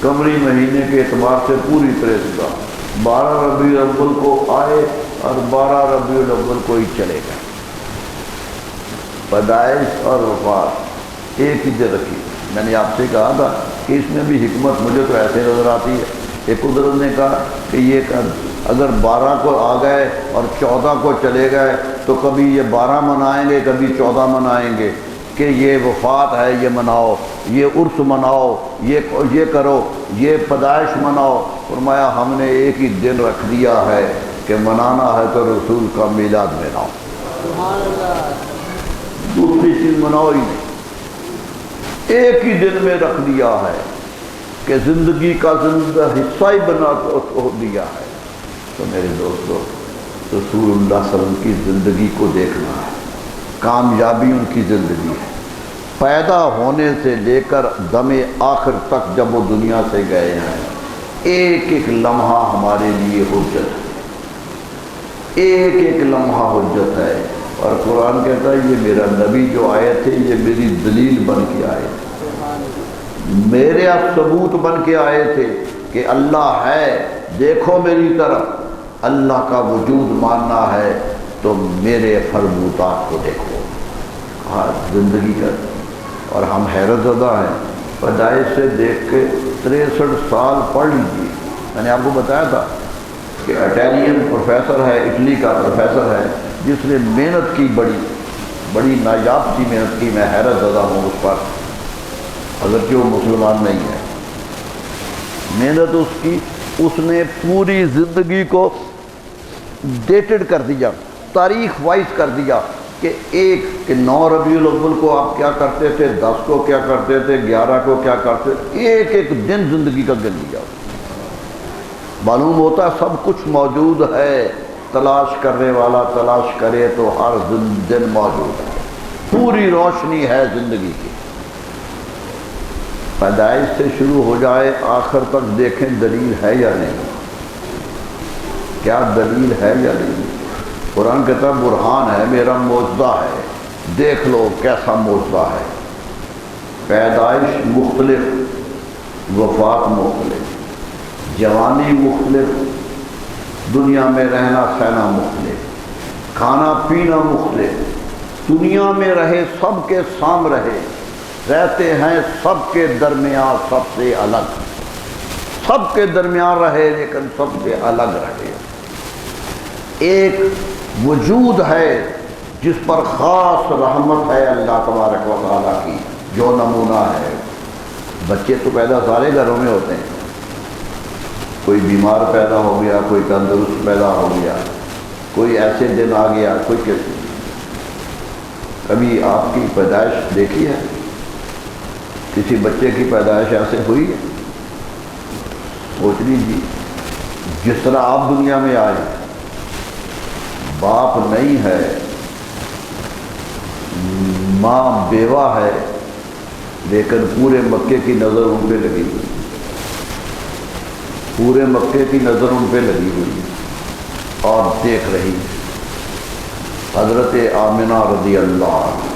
[SPEAKER 2] قمری مہینے کے اعتبار سے پوری 63 سال. 12 ربیع الاول کو آئے اور 12 ربیع الاول کو ہی چلے گئے. پیدائش اور وفات ایک ہی دن رکھی. میں نے آپ سے کہا تھا کہ اس میں بھی حکمت مجھے تو ایسے نظر آتی ہے. ایک قدرت نے کہا کہ یہ اگر 12 کو آ گئے اور 14 کو چلے گئے تو کبھی یہ 12 منائیں گے کبھی 14 منائیں گے کہ یہ وفات ہے یہ مناؤ، یہ عرس مناؤ، یہ کرو، یہ پیدائش مناؤ. فرمایا ہم نے ایک ہی دن رکھ دیا ہے کہ منانا ہے تو رسول کا میلاد مناؤ، دوسری چیز مناؤ ہی نہیں. ایک ہی دن میں رکھ دیا ہے کہ زندگی کا حصہ ہی بنا دیا ہے. تو میرے دوستو رسول اللہ صلی اللہ علیہ وسلم کی زندگی کو دیکھنا ہے. کامیابی ان کی زندگی ہے، پیدا ہونے سے لے کر دم آخر تک جب وہ دنیا سے گئے ہیں ایک ایک لمحہ ہمارے لیے حجت ہے، ایک ایک لمحہ حجت ہے. اور قرآن کہتا ہے یہ میرا نبی جو آئے تھے یہ میری دلیل بن کے آئے تھے، میرے ثبوت بن کے آئے تھے کہ اللہ ہے، دیکھو میری طرف. اللہ کا وجود ماننا ہے تو میرے فرمودات کو دیکھو. ہاں زندگی کا، اور ہم حیرت زدہ ہیں پیدائش سے دیکھ کے 63 سال پڑھ لیجیے. میں نے آپ کو بتایا تھا کہ اٹیلین پروفیسر ہے، اٹلی کا پروفیسر ہے جس نے محنت کی، بڑی نایاب سی محنت کی. میں حیرت زدہ ہوں اس پر، اگرچہ وہ مسلمان نہیں ہے. محنت اس کی، اس نے پوری زندگی کو ڈیٹڈ کر دیا، تاریخ وائز کر دیا کہ 9 ربیع الاول کو آپ کیا کرتے تھے، 10 کو کیا کرتے تھے، 11 کو کیا کرتے تھے، ایک ایک دن زندگی کا گن لیا. معلوم ہوتا ہے سب کچھ موجود ہے، تلاش کرنے والا تلاش کرے تو ہر دن موجود ہے، پوری روشنی ہے زندگی کی. پیدائش سے شروع ہو جائے آخر تک دیکھیں دلیل ہے یا نہیں، کیا دلیل ہے یا نہیں. قرآن کہتا ہے برہان ہے، میرا معجزہ ہے، دیکھ لو کیسا معجزہ ہے. پیدائش مختلف، وفات مختلف، جوانی مختلف، دنیا میں رہنا سہنا مختلف، کھانا پینا مختلف، دنیا میں رہے سب کے سام رہتے ہیں سب کے درمیان سب سے الگ، سب کے درمیان رہے لیکن سب سے الگ رہے. ایک وجود ہے جس پر خاص رحمت ہے اللہ تبارک و تعالیٰ کی، جو نمونہ ہے. بچے تو پیدا سارے گھروں میں ہوتے ہیں، کوئی بیمار پیدا ہو گیا، کوئی تندرست پیدا ہو گیا، کوئی ایسے دن آ گیا، کوئی کیسے؟ کبھی آپ کی پیدائش دیکھی ہے؟ کسی بچے کی پیدائش ایسے ہوئی ہے؟ سوچ لیجیے، جس طرح آپ دنیا میں آئے، باپ نہیں ہے، ماں بیوہ ہے، لیکن پورے مکے کی نظر ان پہ لگی ہوئی، پورے مکے کی نظر ان پہ لگی ہوئی اور دیکھ رہی ہے۔ حضرت آمنہ رضی اللہ عنہ،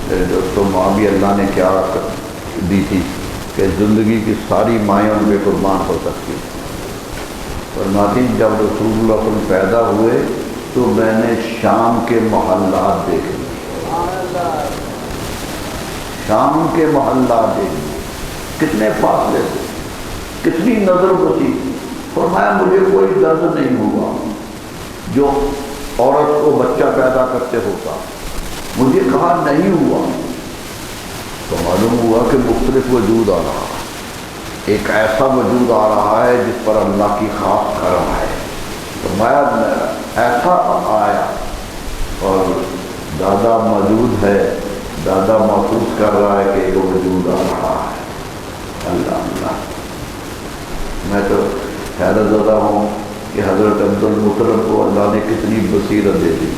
[SPEAKER 2] میرے دوستوں، ماں بھی اللہ نے کیا دی تھی کہ زندگی کی ساری مائیں ان پہ قربان ہو سکتی۔ فرماتی جب رسول اللہ صلی اللہ علیہ وسلم پیدا ہوئے تو میں نے شام کے محلات دیکھے، شام کے محلات دیکھے، کتنے فاصلے سے، کتنی نظر بسی۔ فرمایا مجھے کوئی درد نہیں ہوا جو عورت کو بچہ پیدا کرتے ہوتا، مجھے کہا نہیں ہوا، تو معلوم ہوا کہ مختلف وجود آ رہا ہے، ایک ایسا وجود آ رہا ہے جس پر اللہ کی خاص کرم ہے۔ فرمایا ایسا آیا اور دادا موجود ہے، دادا محسوس کر رہا ہے کہ ایک وجود آ رہا ہے۔ اللہ اللہ، میں تو حیرت زدہ ہوں کہ حضرت عبد المطلب کو اللہ نے کتنی بصیرت دے دی،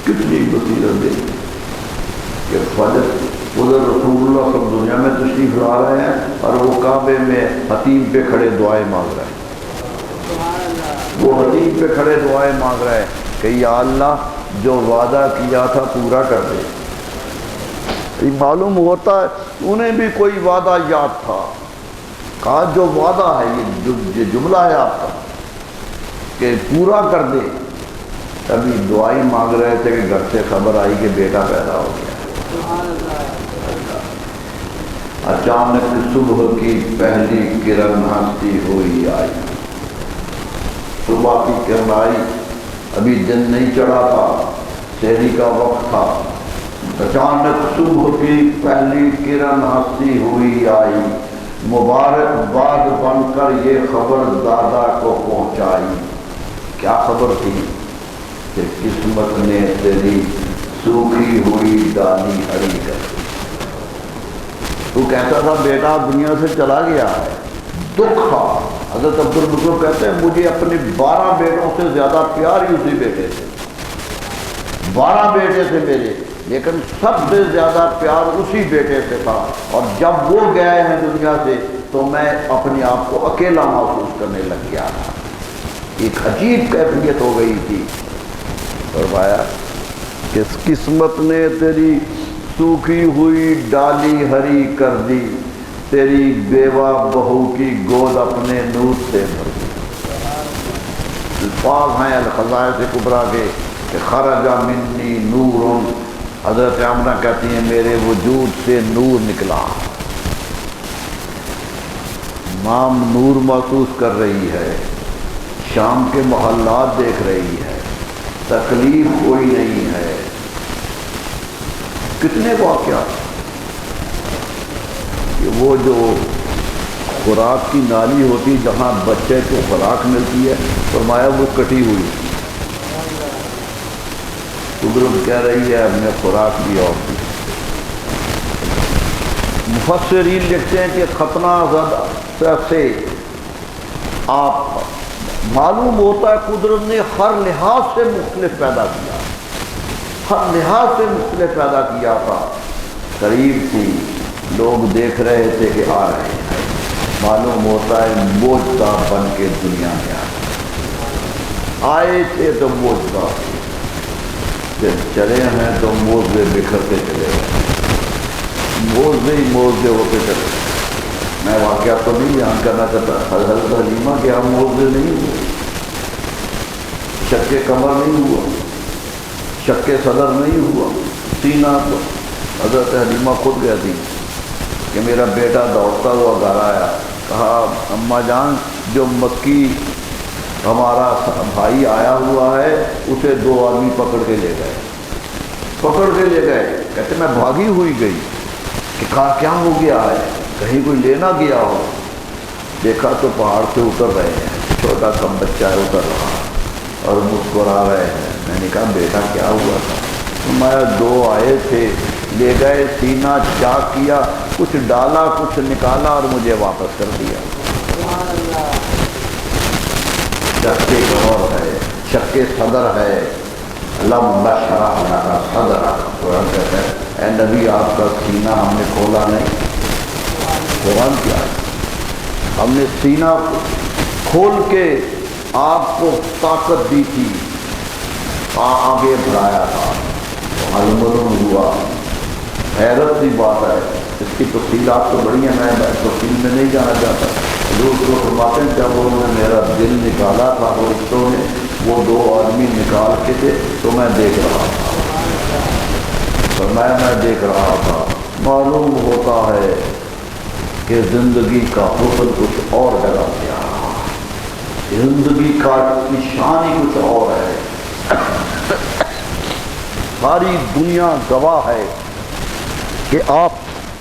[SPEAKER 2] کتنی بصیرت دے دی کہ فجر ادھر رسول اللہ سب دنیا میں تشریف لا رہے ہیں اور وہ کعبے میں حتیم پہ کھڑے دعائیں مانگ رہے ہیں، وہ حتیم پہ کھڑے دعائیں مانگ رہے ہیں کہ یا اللہ جو وعدہ کیا تھا پورا کر دے۔ یہ معلوم ہوتا ہے انہیں بھی کوئی وعدہ یاد تھا، کہا جو وعدہ ہے، یہ جملہ ہے آپ کا کہ پورا کر دے۔ ابھی دعائی مانگ رہے تھے کہ گھر سے خبر آئی کہ بیٹا پیدا ہو گیا۔ اچانک صبح کی پہلی کرن ہنستی ہوئی آئی، صبح کی کرن آئی، ابھی دن نہیں چڑھا تھا، سحری کا وقت تھا۔ اچانک صبح کی پہلی کرن ہنستی ہوئی آئی، مبارکباد بن کر یہ خبر دادا کو پہنچائی۔ کیا خبر تھی؟ کہ قسمت نے تیری سوکھی ہوئی ڈالی ہری کر دی۔ تو کہتا تھا بیٹا دنیا سے چلا گیا ہے، دکھ تھا۔ حضرت عبد المطلب کہتے ہیں مجھے اپنے 12 بیٹوں سے زیادہ پیار ہی اسی بیٹے سے، 12 بیٹے تھے میرے، لیکن سب سے زیادہ پیار اسی بیٹے سے تھا، اور جب وہ گئے ہیں دنیا سے تو میں اپنے آپ کو اکیلا محسوس کرنے لگ گیا تھا، ایک عجیب کیفیت ہو گئی تھی۔ فرمایا کہ قسمت نے تیری سوکھی ہوئی ڈالی ہری کر دی، تیری بیوہ بہو کی گود اپنے نور سے بھر دی۔ الفاظ ہیں الخزائن کبریٰ کے کہ خرج منی نور، حضرت آمنہ کہتی ہیں میرے وجود سے نور نکلا۔ ماں نور محسوس کر رہی ہے، شام کے محلات دیکھ رہی ہے، تکلیف کوئی نہیں ہے۔ کتنے واقعات کہ وہ جو خوراک کی نالی ہوتی جہاں بچے کو خوراک ملتی ہے، فرمایا وہ کٹی ہوئی، قدرت کہہ رہی ہے ہم نے خوراک دی اور دی۔ مفسرین لکھتے ہیں کہ ختنہ زدہ سے آپ معلوم ہوتا ہے قدرت نے ہر لحاظ سے مختلف پیدا کیا، ہر لحاظ سے مختلف پیدا کیا تھا۔ قریب تھی، لوگ دیکھ رہے تھے کہ آ رہے ہیں، معلوم ہوتا ہے موجودہ بن کے دنیا میں آئے تھے تو موجودہ، جب چلے ہیں تو موزے بکھرتے چلے گئے، موزے ہی موزے ہوتے چلے گئے۔ میں واقعہ تو نہیں بیان کرنا چاہتا، حضرت حلیمہ کے ہم موزے نہیں ہوئے، شک کمر نہیں ہوا، شک صدر نہیں ہوا، سینہ تو حضرت حلیمہ خود کہتی کہ میرا بیٹا دوڑتا ہوا گھر آیا، کہا اماں جان جو مکی ہمارا بھائی آیا ہوا ہے اسے 2 آدمی پکڑ کے لے گئے، پکڑ کے لے گئے۔ کہتے میں بھاگی ہوئی گئی کہ کہا کیا ہو گیا ہے، کہیں کوئی لینا گیا ہو۔ دیکھا تو پہاڑ سے اتر رہے ہیں، چھوٹا سا بچہ ہے اتر رہا اور مجھ کو مسکرا رہے ہیں۔ میں نے کہا بیٹا کیا ہوا تھا؟ فرمایا دو آئے تھے، لے گئے، سینہ چاک کیا، کچھ ڈالا کچھ نکالا اور مجھے واپس کر دیا۔
[SPEAKER 1] سبحان اللہ۔
[SPEAKER 2] شک غور ہے، شک صدر ہے۔ لم نشرح لک صدرک، قرآن کہتا ہے اے نبی آپ کا سینہ ہم نے کھولا نہیں۔ قرآن کیا ہے؟ ہم نے سینہ کھول کے آپ کو طاقت دی تھی، آگے بڑھایا تھا، معلوم ہوا۔ حیرت کی بات ہے، اس کی تفصیلات تو بڑی ہیں، میں تفصیل میں نہیں جانا چاہتا۔ حضور کو فرماتے ہیں جب انہوں نے میرا دل نکالا تھا فرشتوں نے، وہ دو آدمی نکال کے تھے تو میں دیکھ رہا تھا، فرمایا میں دیکھ رہا تھا۔ معلوم ہوتا ہے کہ زندگی کا حسن کچھ اور جگہ پہ آ رہا ہے، زندگی کا نشان ہی کچھ اور ہے۔ ساری دنیا گواہ ہے کہ آپ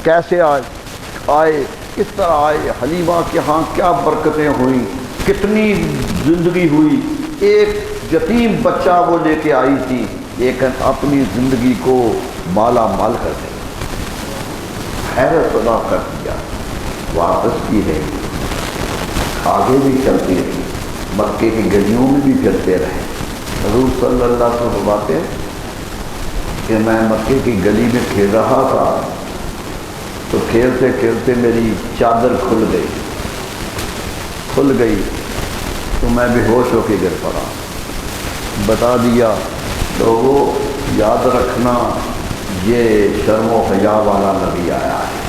[SPEAKER 2] کیسے آئے، کس طرح آئے، حلیمہ کے ہاں کیا برکتیں ہوئیں، کتنی زندگی ہوئی۔ ایک یتیم بچہ وہ لے کے آئی تھی، لیکن اپنی زندگی کو مالا مال کر دیا، حیرت ادا کر دیا، واپس کی ہے، آگے بھی چلتی رہی، مکے کی گلیوں میں بھی پھرتے رہے۔ حضور صلی اللہ علیہ وسلم فرماتے ہیں کہ میں مکے کی گلی میں کھیل رہا تھا تو کھیلتے کھیلتے میری چادر کھل گئی تو میں بے ہوش ہو کے گر پڑا۔ بتا دیا لوگوں یاد رکھنا یہ شرم و حیا والا نبی آیا ہے،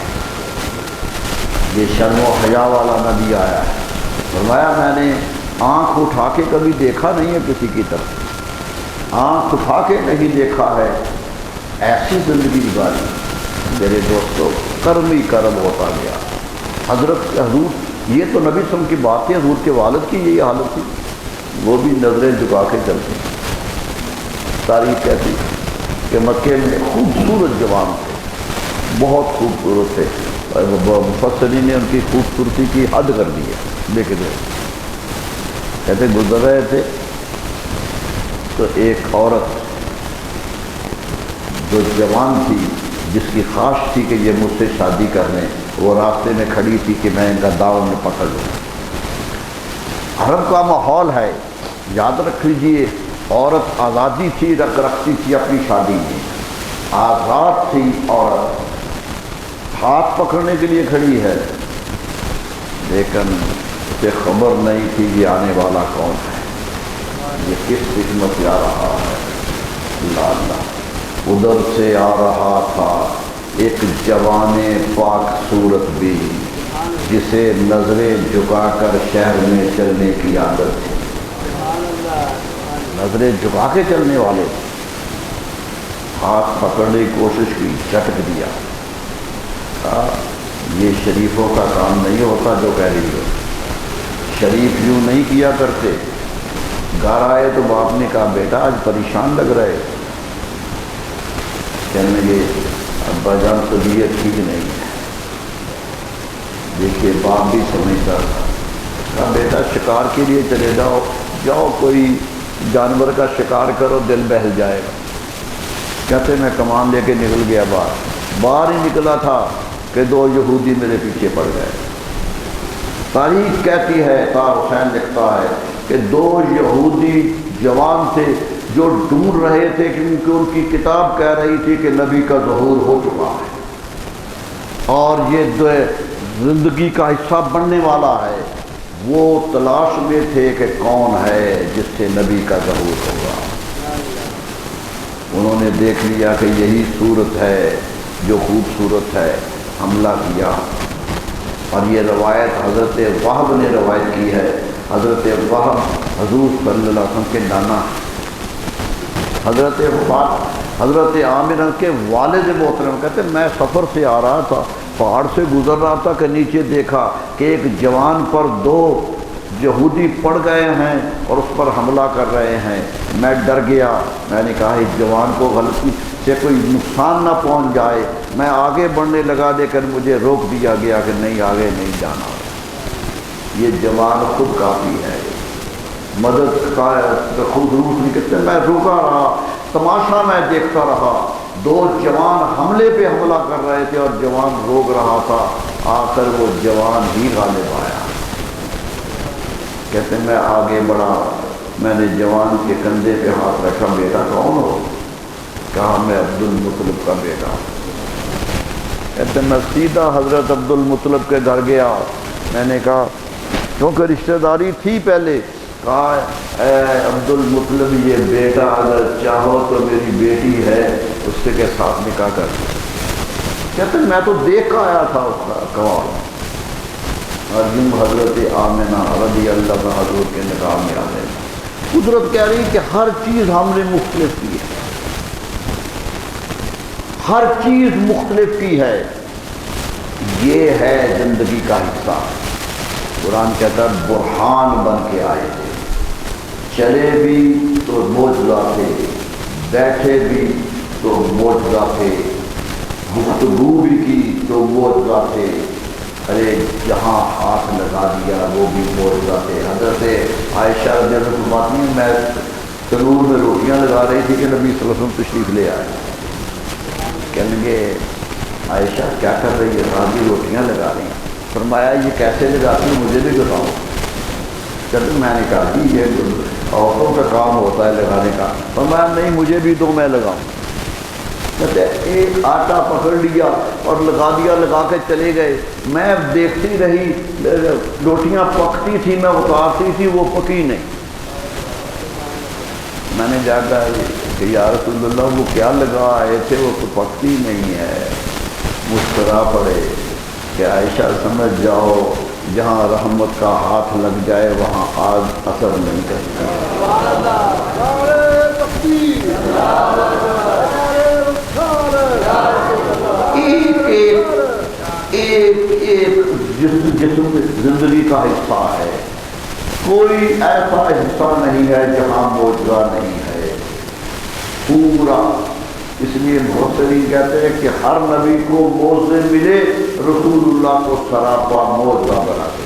[SPEAKER 2] یہ شرم و حیا والا نبی آیا ہے۔ فرمایا میں نے آنکھ اٹھا کے کبھی دیکھا نہیں ہے کسی کی طرف، آنکھ اٹھا کے نہیں دیکھا ہے، ایسی زندگی گزاری۔ میرے دوستو کرم ہی کرم ہوتا گیا۔ حضور یہ تو نبی صلی اللہ علیہ وسلم کی بات ہے، حضور کے والد کی یہی حالت تھی، وہ بھی نظریں جھکا کے چلتے۔ تاریخ کہتی کہ مکے میں خوبصورت جوان تھے، بہت خوبصورت تھے، مفسرین نے ان کی خوبصورتی کی حد کر دی ہے۔ دیکھتے کہتے گزر رہے تھے تو ایک عورت جو جوان تھی، جس کی خواہش تھی کہ یہ مجھ سے شادی کر لیں، وہ راستے میں کھڑی تھی کہ میں ان کا دامن میں پکڑ لوں۔ حرم کا ماحول ہے، یاد رکھ لیجیے، عورت آزادی تھی، رکھتی تھی اپنی شادی میں، آزاد تھی عورت، ہاتھ پکڑنے کے لیے کھڑی ہے، لیکن اسے خبر نہیں تھی یہ آنے والا کون ہے، یہ کس قسمت سے آ رہا ہے۔ اللہ اللہ، ادھر سے آ رہا تھا ایک جوان پاک صورت بھی، جسے نظریں جھکا کر شہر میں چلنے کی عادت تھی، نظریں جھکا کے چلنے والے، ہاتھ پکڑنے کی کوشش کی، جھٹک دیا۔ یہ شریفوں کا کام نہیں ہوتا جو کہہ رہی ہو، شریف یوں نہیں کیا کرتے۔ گھر آئے تو باپ نے کہا بیٹا آج پریشان لگ رہے، کہنے لگے ابا جان طبیعت ٹھیک نہیں ہے۔ دیکھیے باپ بھی سمجھتا تھا، کہا بیٹا شکار کے لیے چلے جاؤ کوئی جانور کا شکار کرو، دل بہل جائے گا۔ کہتے میں کمان لے کے نکل گیا، باہر ہی نکلا تھا کہ دو یہودی میرے پیچھے پڑ گئے۔ تاریخ کہتی ہے، طاہر حسین لکھتا ہے کہ دو یہودی جوان تھے جو ڈھونڈ رہے تھے کیونکہ ان کی کتاب کہہ رہی تھی کہ نبی کا ظہور ہو چکا ہے اور یہ جو زندگی کا حصہ بننے والا ہے، وہ تلاش میں تھے کہ کون ہے جس سے نبی کا ظہور ہوگا۔ انہوں نے دیکھ لیا کہ یہی صورت ہے جو خوبصورت ہے، حملہ کیا۔ اور یہ روایت حضرت وہب نے روایت کی ہے۔ حضرت وہب حضور صلی اللہ علیہ وسلم کے نانا، حضرت عامر کے والد محترم کہتے ہیں میں سفر سے آ رہا تھا، پہاڑ سے گزر رہا تھا کہ نیچے دیکھا کہ ایک جوان پر دو یہودی پڑ گئے ہیں اور اس پر حملہ کر رہے ہیں۔ میں ڈر گیا، میں نے کہا اس جوان کو غلطی سے کوئی نقصان نہ پہنچ جائے۔ میں آگے بڑھنے لگا لیکن مجھے روک دیا گیا کہ نہیں آگے نہیں جانا، یہ جوان خود کافی ہے، مدد کہا خود روس نہیں کہتے، میں رکا رہا، تماشا میں دیکھتا رہا، دو جوان حملے پہ حملہ کر رہے تھے اور جوان روک رہا تھا، آخر وہ جوان ہی غالب آیا۔ کہتے میں آگے بڑھا، میں نے جوان کے کندھے پہ ہاتھ رکھا، بیٹا کون ہو؟ کہا میں عبد المطلب کا بیٹا۔ کہتے میں سیدھا حضرت عبد المطلب کے گھر گیا، میں نے کہا کیونکہ رشتہ داری تھی پہلے، کہا اے عبد المطلب یہ بیٹا اگر چاہو تو میری بیٹی ہے، اس سے کے ساتھ نکاح کر۔ کہتے میں تو دیکھ کر آیا تھا اس کا کمال، اور جن حضرت آمنہ رضی اللہ عنہ حضور کے نکاح میں آ گئے۔ قدرت کہہ رہی کہ ہر چیز ہم نے مختلف کی ہے، ہر چیز مختلف کی ہے، یہ ہے زندگی کا حصہ۔ قرآن کہتا ہے برہان بن کے آئے تھے، چلے بھی تو معجزہ تھے، بیٹھے بھی تو معجزہ تھے، گفتگو بھی کی تو معجزہ تھے، ارے جہاں ہاتھ لگا دیا وہ بھی معجزہ تھے۔ حضرت عائشہ رضی اللہ عنہ میں تنور میں روٹیاں لگا رہی تھی کہ نبی صلی اللہ علیہ وسلم تشریف لے آئے، کہنے لگے عائشہ کیا کر رہی ہے؟ راضی روٹیاں لگا رہی ہیں۔ فرمایا یہ کیسے لگاتی ہیں مجھے بھی بتاؤ۔ کہتے میں نے کہا جی یہ عورتوں کا کام ہوتا ہے لگانے کا۔ فرمایا نہیں مجھے بھی دو، میں لگاؤں۔ کہتے ایک آٹا پکڑ لیا اور لگا دیا، لگا کے چلے گئے، میں دیکھتی رہی، روٹیاں پکتی تھی، میں اتارتی تھی، وہ پکی نہیں۔ میں نے جا کہا کہ یا رسول اللہ وہ کیا لگا آئے تھے، وہ تو پکتی نہیں ہے۔ مسکرا پڑے کہ عائشہ سمجھ جاؤ جہاں رحمت کا ہاتھ لگ جائے وہاں آگ اثر نہیں کرتی۔ ایک جسم زندگی کا حصہ ہے، کوئی ایسا حصہ نہیں ہے جہاں معجزہ نہیں ہے، پورا۔ اس لیے محسرین کہتے ہیں کہ ہر نبی کو معجزے ملے، رسول اللہ کو سراپا معجزہ بنا دے۔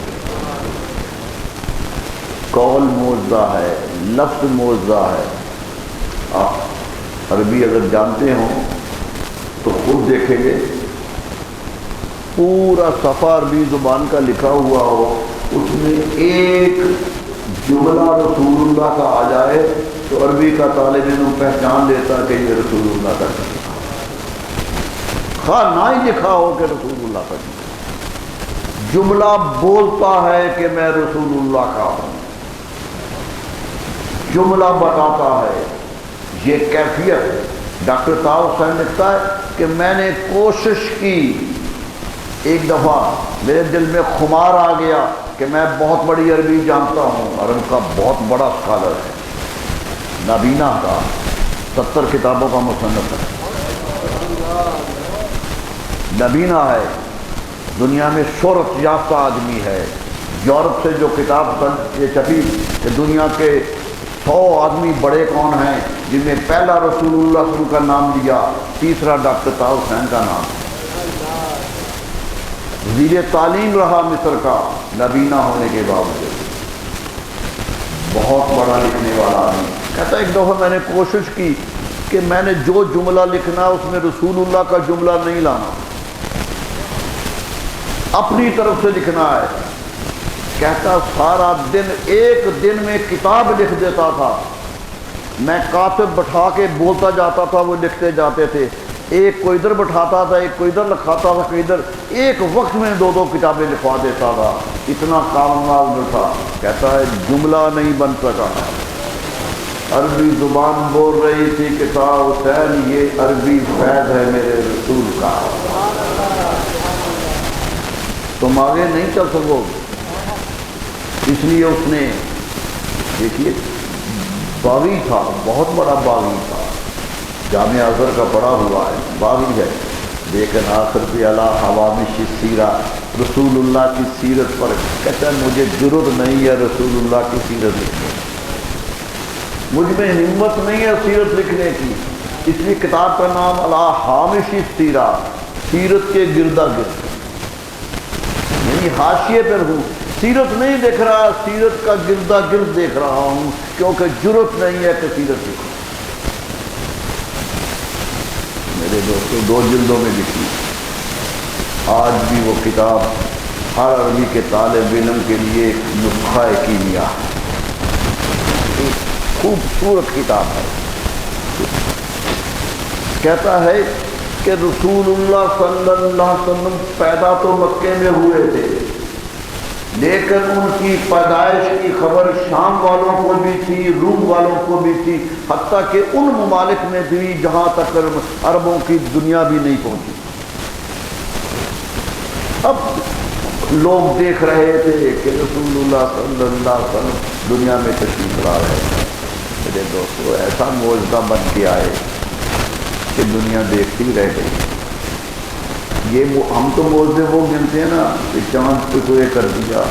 [SPEAKER 2] قول معجزہ ہے، لفظ معجزہ ہے۔ آپ عربی اگر جانتے ہوں تو خود دیکھیں گے، پورا صفحہ عربی زبان کا لکھا ہوا ہو، اس میں ایک جملہ رسول اللہ کا آ جائے تو عربی کا طالب علم پہچان لیتا کہ یہ رسول اللہ کا ہے، خواہ نہ ہی لکھا ہو کہ رسول اللہ کا ہے۔ جملہ بولتا ہے کہ میں رسول اللہ کا ہوں، جملہ بتاتا ہے، یہ کیفیت۔ ڈاکٹر طاؤ حسین لکھتا ہے کہ میں نے کوشش کی، ایک دفعہ میرے دل میں خمار آ گیا کہ میں بہت بڑی عربی جانتا ہوں، عرب کا بہت بڑا اسکالر ہے، نابینا کا 70 کتابوں کا مصنف ہے، نابینا ہے، دنیا میں شہرت یافتہ آدمی ہے۔ یورپ سے جو کتاب یہ چھپی کہ دنیا کے 100 آدمی بڑے کون ہیں، جن میں پہلا رسول اللہ صلی اللہ علیہ وسلم کا نام لیا، تیسرا ڈاکٹر طاؤ حسین کا نام۔ وزیر تعلیم رہا مصر کا، نابینا ہونے کے باوجود، بہت بڑا لکھنے والا آدمی۔ کہتا ایک دفعہ میں نے کوشش کی کہ میں نے جو جملہ لکھنا اس میں رسول اللہ کا جملہ نہیں لانا، اپنی طرف سے لکھنا ہے۔ کہتا سارا دن، ایک دن میں کتاب لکھ دیتا تھا، میں کاتب بٹھا کے بولتا جاتا تھا، وہ لکھتے جاتے تھے، ایک کو ادھر بٹھاتا تھا، ایک کو ادھر لکھاتا تھا، کہ ادھر ایک وقت میں 2 کتابیں لکھوا دیتا تھا، اتنا کامال میں تھا۔ کہتا ہے جملہ نہیں بن سکا، عربی زبان بول رہی تھی کہ طاؤ حسین یہ عربی فیض ہے میرے رسول کا، تم آگے نہیں چل سکو گے۔ اس لیے اس نے، دیکھیے باغی تھا، بہت بڑا باغی تھا، جامعہ ازہر کا پڑھا ہوا ہے، باغی ہے، لیکن آخر پہ علی حوامش سیرہ، رسول اللہ کی سیرت پر کہتا ہے مجھے ضرورت نہیں ہے رسول اللہ کی سیرت لکھنے کی، مجھ میں ہمت نہیں ہے سیرت لکھنے کی، اس لیے کتاب کا نام علی حوامش سیرہ، سیرت کے گردا گرد، یعنی حاشیے پر ہوں، سیرت نہیں دیکھ رہا، سیرت کا گردا گرد دیکھ رہا ہوں کیونکہ جرت نہیں ہے کثیرت لکھو۔ میرے دوستوں 2 جلدوں میں لکھی، آج بھی وہ کتاب ہر عربی کے طالب علم کے لیے ایک نسخہ کیمیا ہے، ایک خوبصورت کتاب ہے۔ کہتا ہے کہ رسول اللہ صلی اللہ علیہ وسلم پیدا تو مکے میں ہوئے تھے، لیکن ان کی پیدائش کی خبر شام والوں کو بھی تھی، روم والوں کو بھی تھی، حتیٰ کہ ان ممالک میں بھی جہاں تک عربوں کی دنیا بھی نہیں پہنچی۔ اب لوگ دیکھ رہے تھے کہ رسول اللہ صلی اللہ علیہ وسلم دنیا میں تشریف لا رہے ہیں۔ میرے دوستو ایسا معجزہ بن کے آئے کہ دنیا دیکھتی رہ گئی۔ یہ ہم تو معجزے وہ گنتے ہیں نا کہ چاند ٹکڑے کر دیا،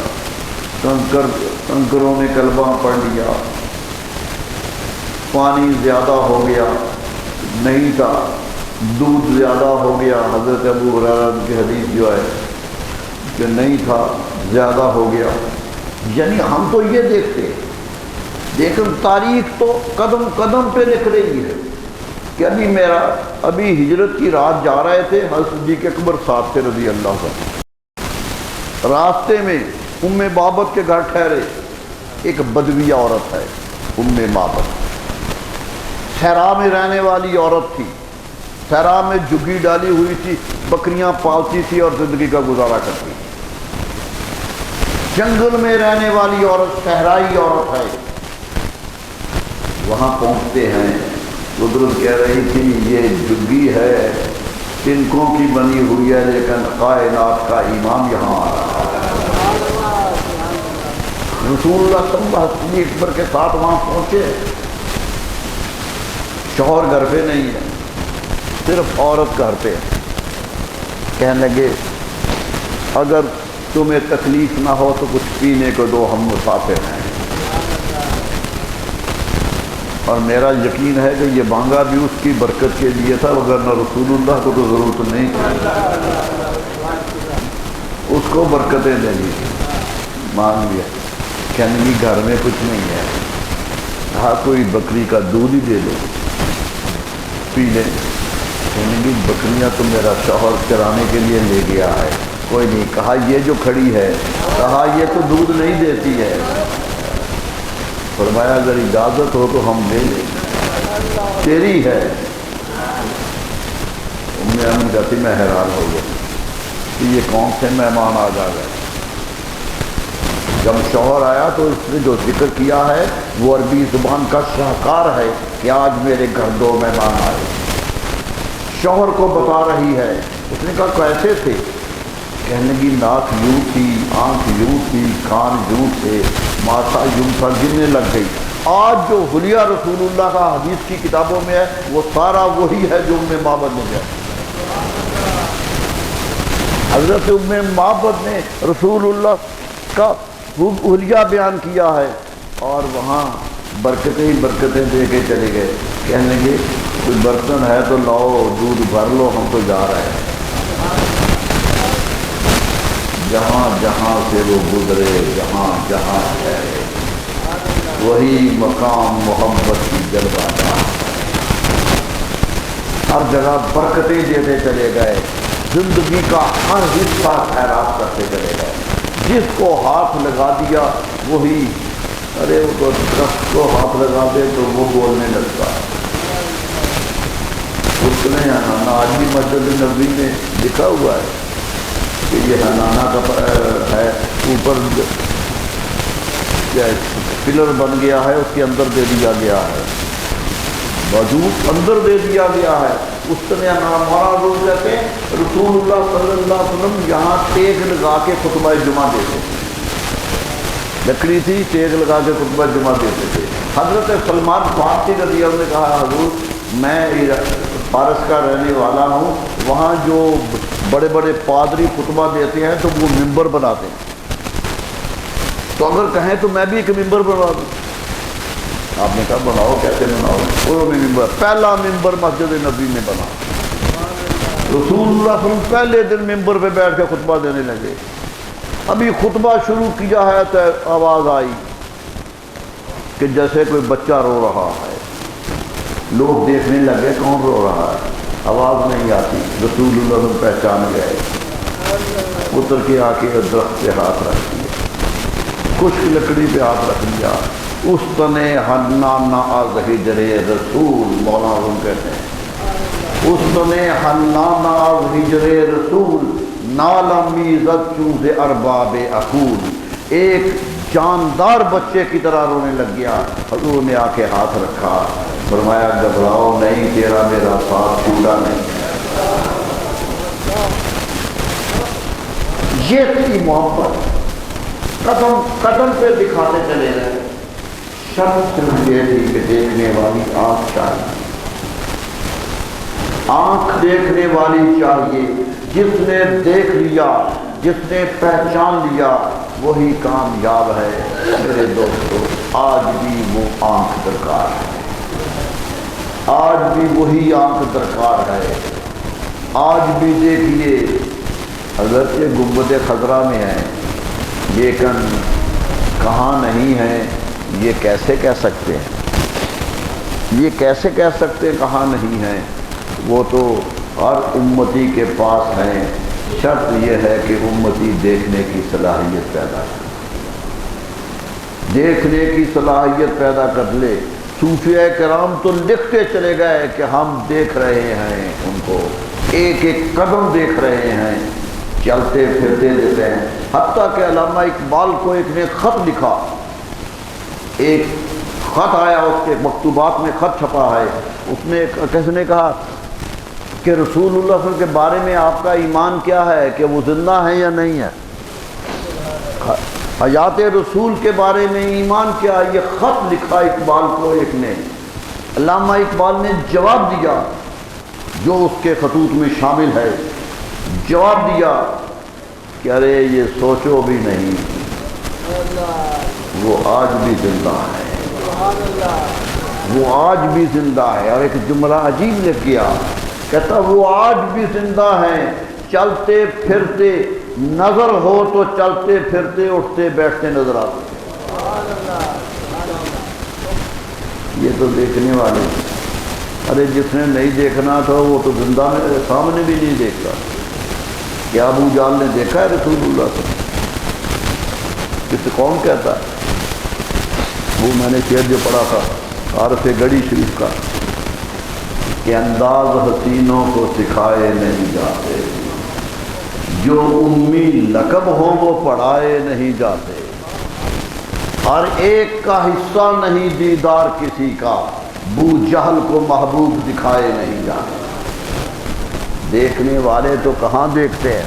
[SPEAKER 2] کنکروں نے کلمہ پڑھ لیا، پانی زیادہ ہو گیا، نہیں تھا دودھ زیادہ ہو گیا، حضرت ابو ہریرہ کی حدیث جو ہے کہ نہیں تھا زیادہ ہو گیا۔ یعنی ہم تو یہ دیکھتے ہیں، لیکن تاریخ تو قدم قدم پہ لکھ رہی ہے کہ ابھی ہجرت کی رات جا رہے تھے، حضرت صدیق اکبر ساتھ تھے رضی اللہ عنہ۔ راستے میں ام مابت کے گھر ٹھہرے، ایک بدوی عورت ہے ام مابت، صحرا میں رہنے والی عورت تھی، صحرا میں جھگی ڈالی ہوئی تھی، بکریاں پالتی تھی اور زندگی کا گزارا کرتی تھی۔ جنگل میں رہنے والی عورت، صحرائی عورت ہے۔ وہاں پہنچتے ہیں، قدرت کہہ رہی تھی یہ جھگی ہے، تنکوں کی بنی ہوئی ہے، لیکن کائنات کا امام یہاں آ رہا ہے۔ رسول اللہ صلی اللہ علیہ وسلم اکبر کے ساتھ وہاں پہنچے، شوہر گھر پہ نہیں ہے، صرف عورت گھر پہ ہے۔ کہنے لگے اگر تمہیں تکلیف نہ ہو تو کچھ پینے کو دو، ہم مسافر ہیں۔ اور میرا یقین ہے کہ یہ مانگا بھی اس کی برکت کے لیے تھا، ورنہ رسول اللہ کو تو ضرورت نہیں تھی، اس کو برکتیں دینی تھی، مانگ لیا۔ کہنے لگی گھر میں کچھ نہیں ہے، کہا کوئی بکری کا دودھ ہی دے دو پی لیں۔ کہنے لگی بکریاں تو میرا شوہر چرانے کے لیے لے گیا ہے، کوئی نہیں۔ کہا یہ جو کھڑی ہے، کہا یہ تو دودھ نہیں دیتی ہے۔ فرمایا اگر اجازت ہو تو ہم لے لیں، تیری ہے۔ ہم کہتی میں حیران ہو گیا کہ یہ کون سے مہمان آ جا گئے۔ جب شوہر آیا تو اس نے جو ذکر کیا ہے وہ عربی زبان کا شاہکار ہے کہ آج میرے گھر 2 مہمان آئے۔ شوہر کو بتا رہی ہے، اس نے کہا کیسے تھے؟ کہنے لگی ناک یوں تھی، آنکھ یوں تھی، کان یوں تھے، ماتھا یوں تھا، گرنے لگ گئی۔ آج جو حلیہ رسول اللہ کا حدیث کی کتابوں میں ہے وہ سارا وہی ہے جو ام مابت نے کیا۔ حضرت ام مابت نے رسول اللہ کا حلیہ بیان کیا ہے، اور وہاں برکتیں ہی برکتیں دے کے چلے گئے۔ کہنے لگے کوئی برتن ہے تو لاؤ، دودھ بھر لو، ہم تو جا رہے ہیں۔ جہاں جہاں سے وہ گزرے، جہاں جہاں ٹھہرے، وہی مقام محبت کی جلوہ گاہ۔ ہر جگہ برکتیں دیتے چلے گئے، زندگی کا ہر حصہ خیرات کرتے چلے گئے۔ جس کو ہاتھ لگا دیا وہی، ارے وہ تو درخت کو ہاتھ لگا دے تو وہ بولنے لگتا ہے۔ اس نے حنانہ، آج بھی مسجد نبوی میں لکھا ہوا ہے کہ یہ حنانہ کا ہے، اوپر پلر بن گیا ہے، اس کے اندر دے دیا گیا ہے، وجود اندر دے دیا گیا ہے۔ اس نے ہمارا روز کہتے ہیں رسول اللہ صلی اللہ علیہ وسلم یہاں ٹیک لگا کے خطبہ جمعہ دیتے تھے، لکڑی تھی، ٹیک لگا کے خطبہ جمعہ دیتے تھے۔ حضرت سلمان فارسی رضی اللہ عنہ نے کہا حضور میں فارس کا رہنے والا ہوں، وہاں جو بڑے بڑے پادری خطبہ دیتے ہیں تو وہ ممبر بناتے ہیں، تو اگر کہیں تو میں بھی ایک ممبر بنا دوں۔ آپ نے کہا بناؤ، کیسے بناؤ؟ انہوں نے ممبر، پہلا ممبر مسجد نبی میں بنا۔ رسول اللہ صلی اللہ علیہ وسلم پہلے دن ممبر پہ بیٹھ کے خطبہ دینے لگے۔ ابھی خطبہ شروع کیا ہے تو آواز آئی کہ جیسے کوئی بچہ رو رہا ہے، لوگ دیکھنے لگے کون رو رہا ہے، آواز نہیں آتی، رسول اللہ صلی اللہ علیہ وسلم پہچان گئے، اتر کے آ کے درخت پہ ہاتھ رکھ دیا، خشک لکڑی پہ ہاتھ رکھ دیا، اس تنے حنا ناز ہجر رسول، مولانا روم کہتے ہیں اس تنے حنا ناز ہجر رسول، نالمی زد چوز ارباب عقول، ایک جاندار بچے کی طرح رونے لگ گیا، حضور نے آ کے ہاتھ رکھا، فرمایا گھبراؤ نہیں، تیرا میرا ساتھ چھوٹا نہیں۔ یہ تھی محبت، قدم قدم پہ دکھاتے چلے رہے، شرط صرف یہ تھی کہ دیکھنے والی آنکھ چاہیے، آنکھ دیکھنے والی چاہیے، جس نے دیکھ لیا، جس نے پہچان لیا وہی کامیاب ہے۔ میرے دوستو، آج بھی وہ آنکھ درکار ہے، آج بھی وہی آنکھ درکار ہے۔ آج بھی دیکھیے، حضرت گنبد خضرا میں ہے، لیکن کہاں نہیں ہے، یہ کیسے کہہ سکتے ہیں، یہ کیسے کہہ سکتے کہاں نہیں ہے؟ وہ تو ہر امتی کے پاس ہیں، شرط یہ ہے کہ امتی دیکھنے کی صلاحیت پیدا کر، دیکھنے کی صلاحیت پیدا کر لے۔ صوفیہ کرام تو لکھتے چلے گئے کہ ہم دیکھ رہے ہیں، ان کو ایک ایک قدم دیکھ رہے ہیں، چلتے پھرتے دیتے ہیں۔ حتیٰ کہ علامہ اقبال کو ایک نے خط لکھا، ایک خط آیا، اس کے مکتوبات میں خط چھپا ہے، اس میں کس نے کہا کہ رسول اللہ صلی اللہ علیہ وسلم کے بارے میں آپ کا ایمان کیا ہے، کہ وہ زندہ ہیں یا نہیں ہے، حیات رسول کے بارے میں ایمان کیا ہے۔ یہ خط لکھا اقبال کو ایک نے، علامہ اقبال نے جواب دیا، جو اس کے خطوط میں شامل ہے، جواب دیا کہ ارے یہ سوچو بھی نہیں، وہ آج بھی زندہ ہے، وہ آج بھی زندہ ہے۔ اور ایک جملہ عجیب لکھ گیا، کہتا وہ آج بھی زندہ ہیں، چلتے پھرتے، نظر ہو تو چلتے پھرتے اٹھتے بیٹھتے نظر آتے۔ یہ تو دیکھنے والے، ارے جس نے نہیں دیکھنا تھا وہ تو زندہ میرے سامنے بھی نہیں دیکھتا۔ کیا ابو جال نے دیکھا ہے رسول اللہ صلی اللہ علیہ وسلم؟ کس کون کہتا ہے؟ وہ میں نے شعر جو پڑھا تھا عارف گڑھی شریف کا، کہ انداز حسینوں کو سکھائے نہیں جاتے، جو امی لقب ہوں وہ پڑھائے نہیں جاتے، ہر ایک کا حصہ نہیں دیدار کسی کا، بو جہل کو محبوب دکھائے نہیں جاتے۔ دیکھنے والے تو کہاں دیکھتے ہیں؟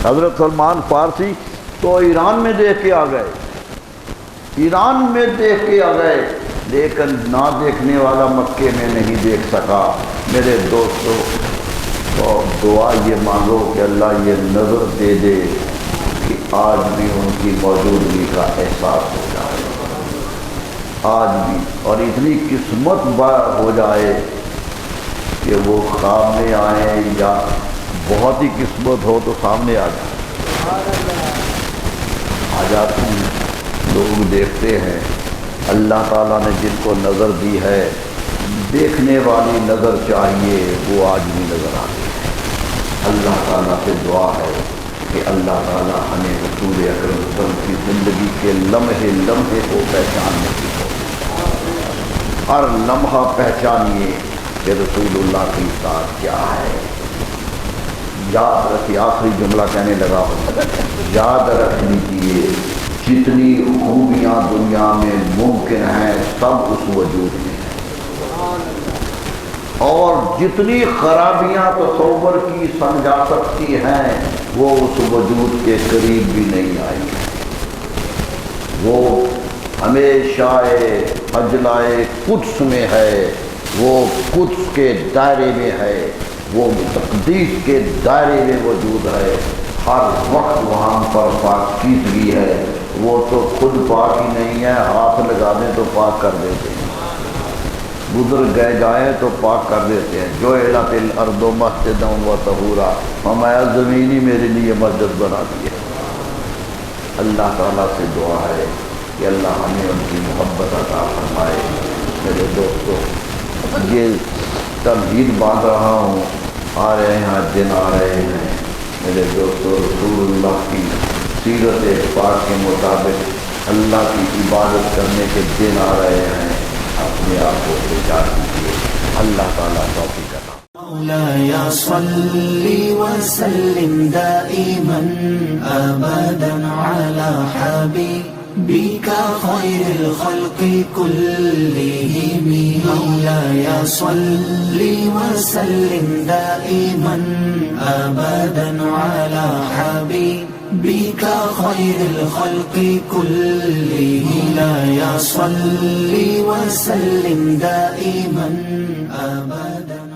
[SPEAKER 2] حضرت سلمان فارسی تو ایران میں دیکھ کے آ گئے، ایران میں دیکھ کے آ گئے، لیکن نہ دیکھنے والا مکے میں نہیں دیکھ سکا۔ میرے دوستو، تو دعا یہ مانگو کہ اللہ یہ نظر دے دے کہ آج بھی ان کی موجودگی کا احساس ہو جائے، آج بھی، اور اتنی قسمت ہو جائے کہ وہ خواب میں آئیں، یا بہت ہی قسمت ہو تو سامنے آ جائے، آ جاتے ہیں، لوگ دیکھتے ہیں۔ اللہ تعالیٰ نے جن کو نظر دی ہے، دیکھنے والی نظر چاہیے، وہ آج بھی نظر آتی ہے۔ اللہ تعالیٰ سے دعا ہے کہ اللہ تعالیٰ ہمیں رسول اکرم صلی اللہ علیہ وسلم کی زندگی کے لمحے لمحے کو پہچاننے کی توفیق، ہر لمحہ پہچانیے کہ رسول اللہ کی اطاعت کیا ہے۔ یاد رکھیے، آخری جملہ کہنے لگا ہوں، یاد رکھ لیجیے، جتنی خوبیاں دنیا میں ممکن ہیں سب اس وجود میں ہیں، اور جتنی خرابیاں تصور کی سمجھا سکتی ہیں وہ اس وجود کے قریب بھی نہیں آئی ہیں۔ وہ ہمیشہ اجلائے قدس میں ہے، وہ قدس کے دائرے میں ہے، وہ تقدیس کے دائرے میں موجود ہے، ہر وقت وہاں پر پاکیزگی ہے۔ وہ تو خود پاک ہی نہیں ہے، ہاتھ لگا دیں تو پاک کر دیتے ہیں، گزر گئے جائیں تو پاک کر دیتے ہیں۔ جو اعلت الارض مسجدا و طہورا، ہمارا زمین ہی میرے لیے مسجد بنا دی ہے۔ اللہ تعالیٰ سے دعا ہے کہ اللہ ہمیں ان کی محبت عطا فرمائے۔ میرے دوستو، یہ تمہید باندھ رہا ہوں، آ رہے ہیں دن آ رہے ہیں میرے دوستو، رسول اللہ کی سیرت پاک کے مطابق اللہ کی عبادت کرنے کے دن آ رہے ہیں۔ اپنے آپ کو تیار کیجیے، اللہ تعالیٰ توفیق عطا۔
[SPEAKER 3] مولاي صل وسلم دائما أبدا على حبيبك خير الخلق كلهم. مولاي صل وسلم دائما أبدا على حبيبك خير الخلق كلهم. مولاي صل وسلم دائما أبدا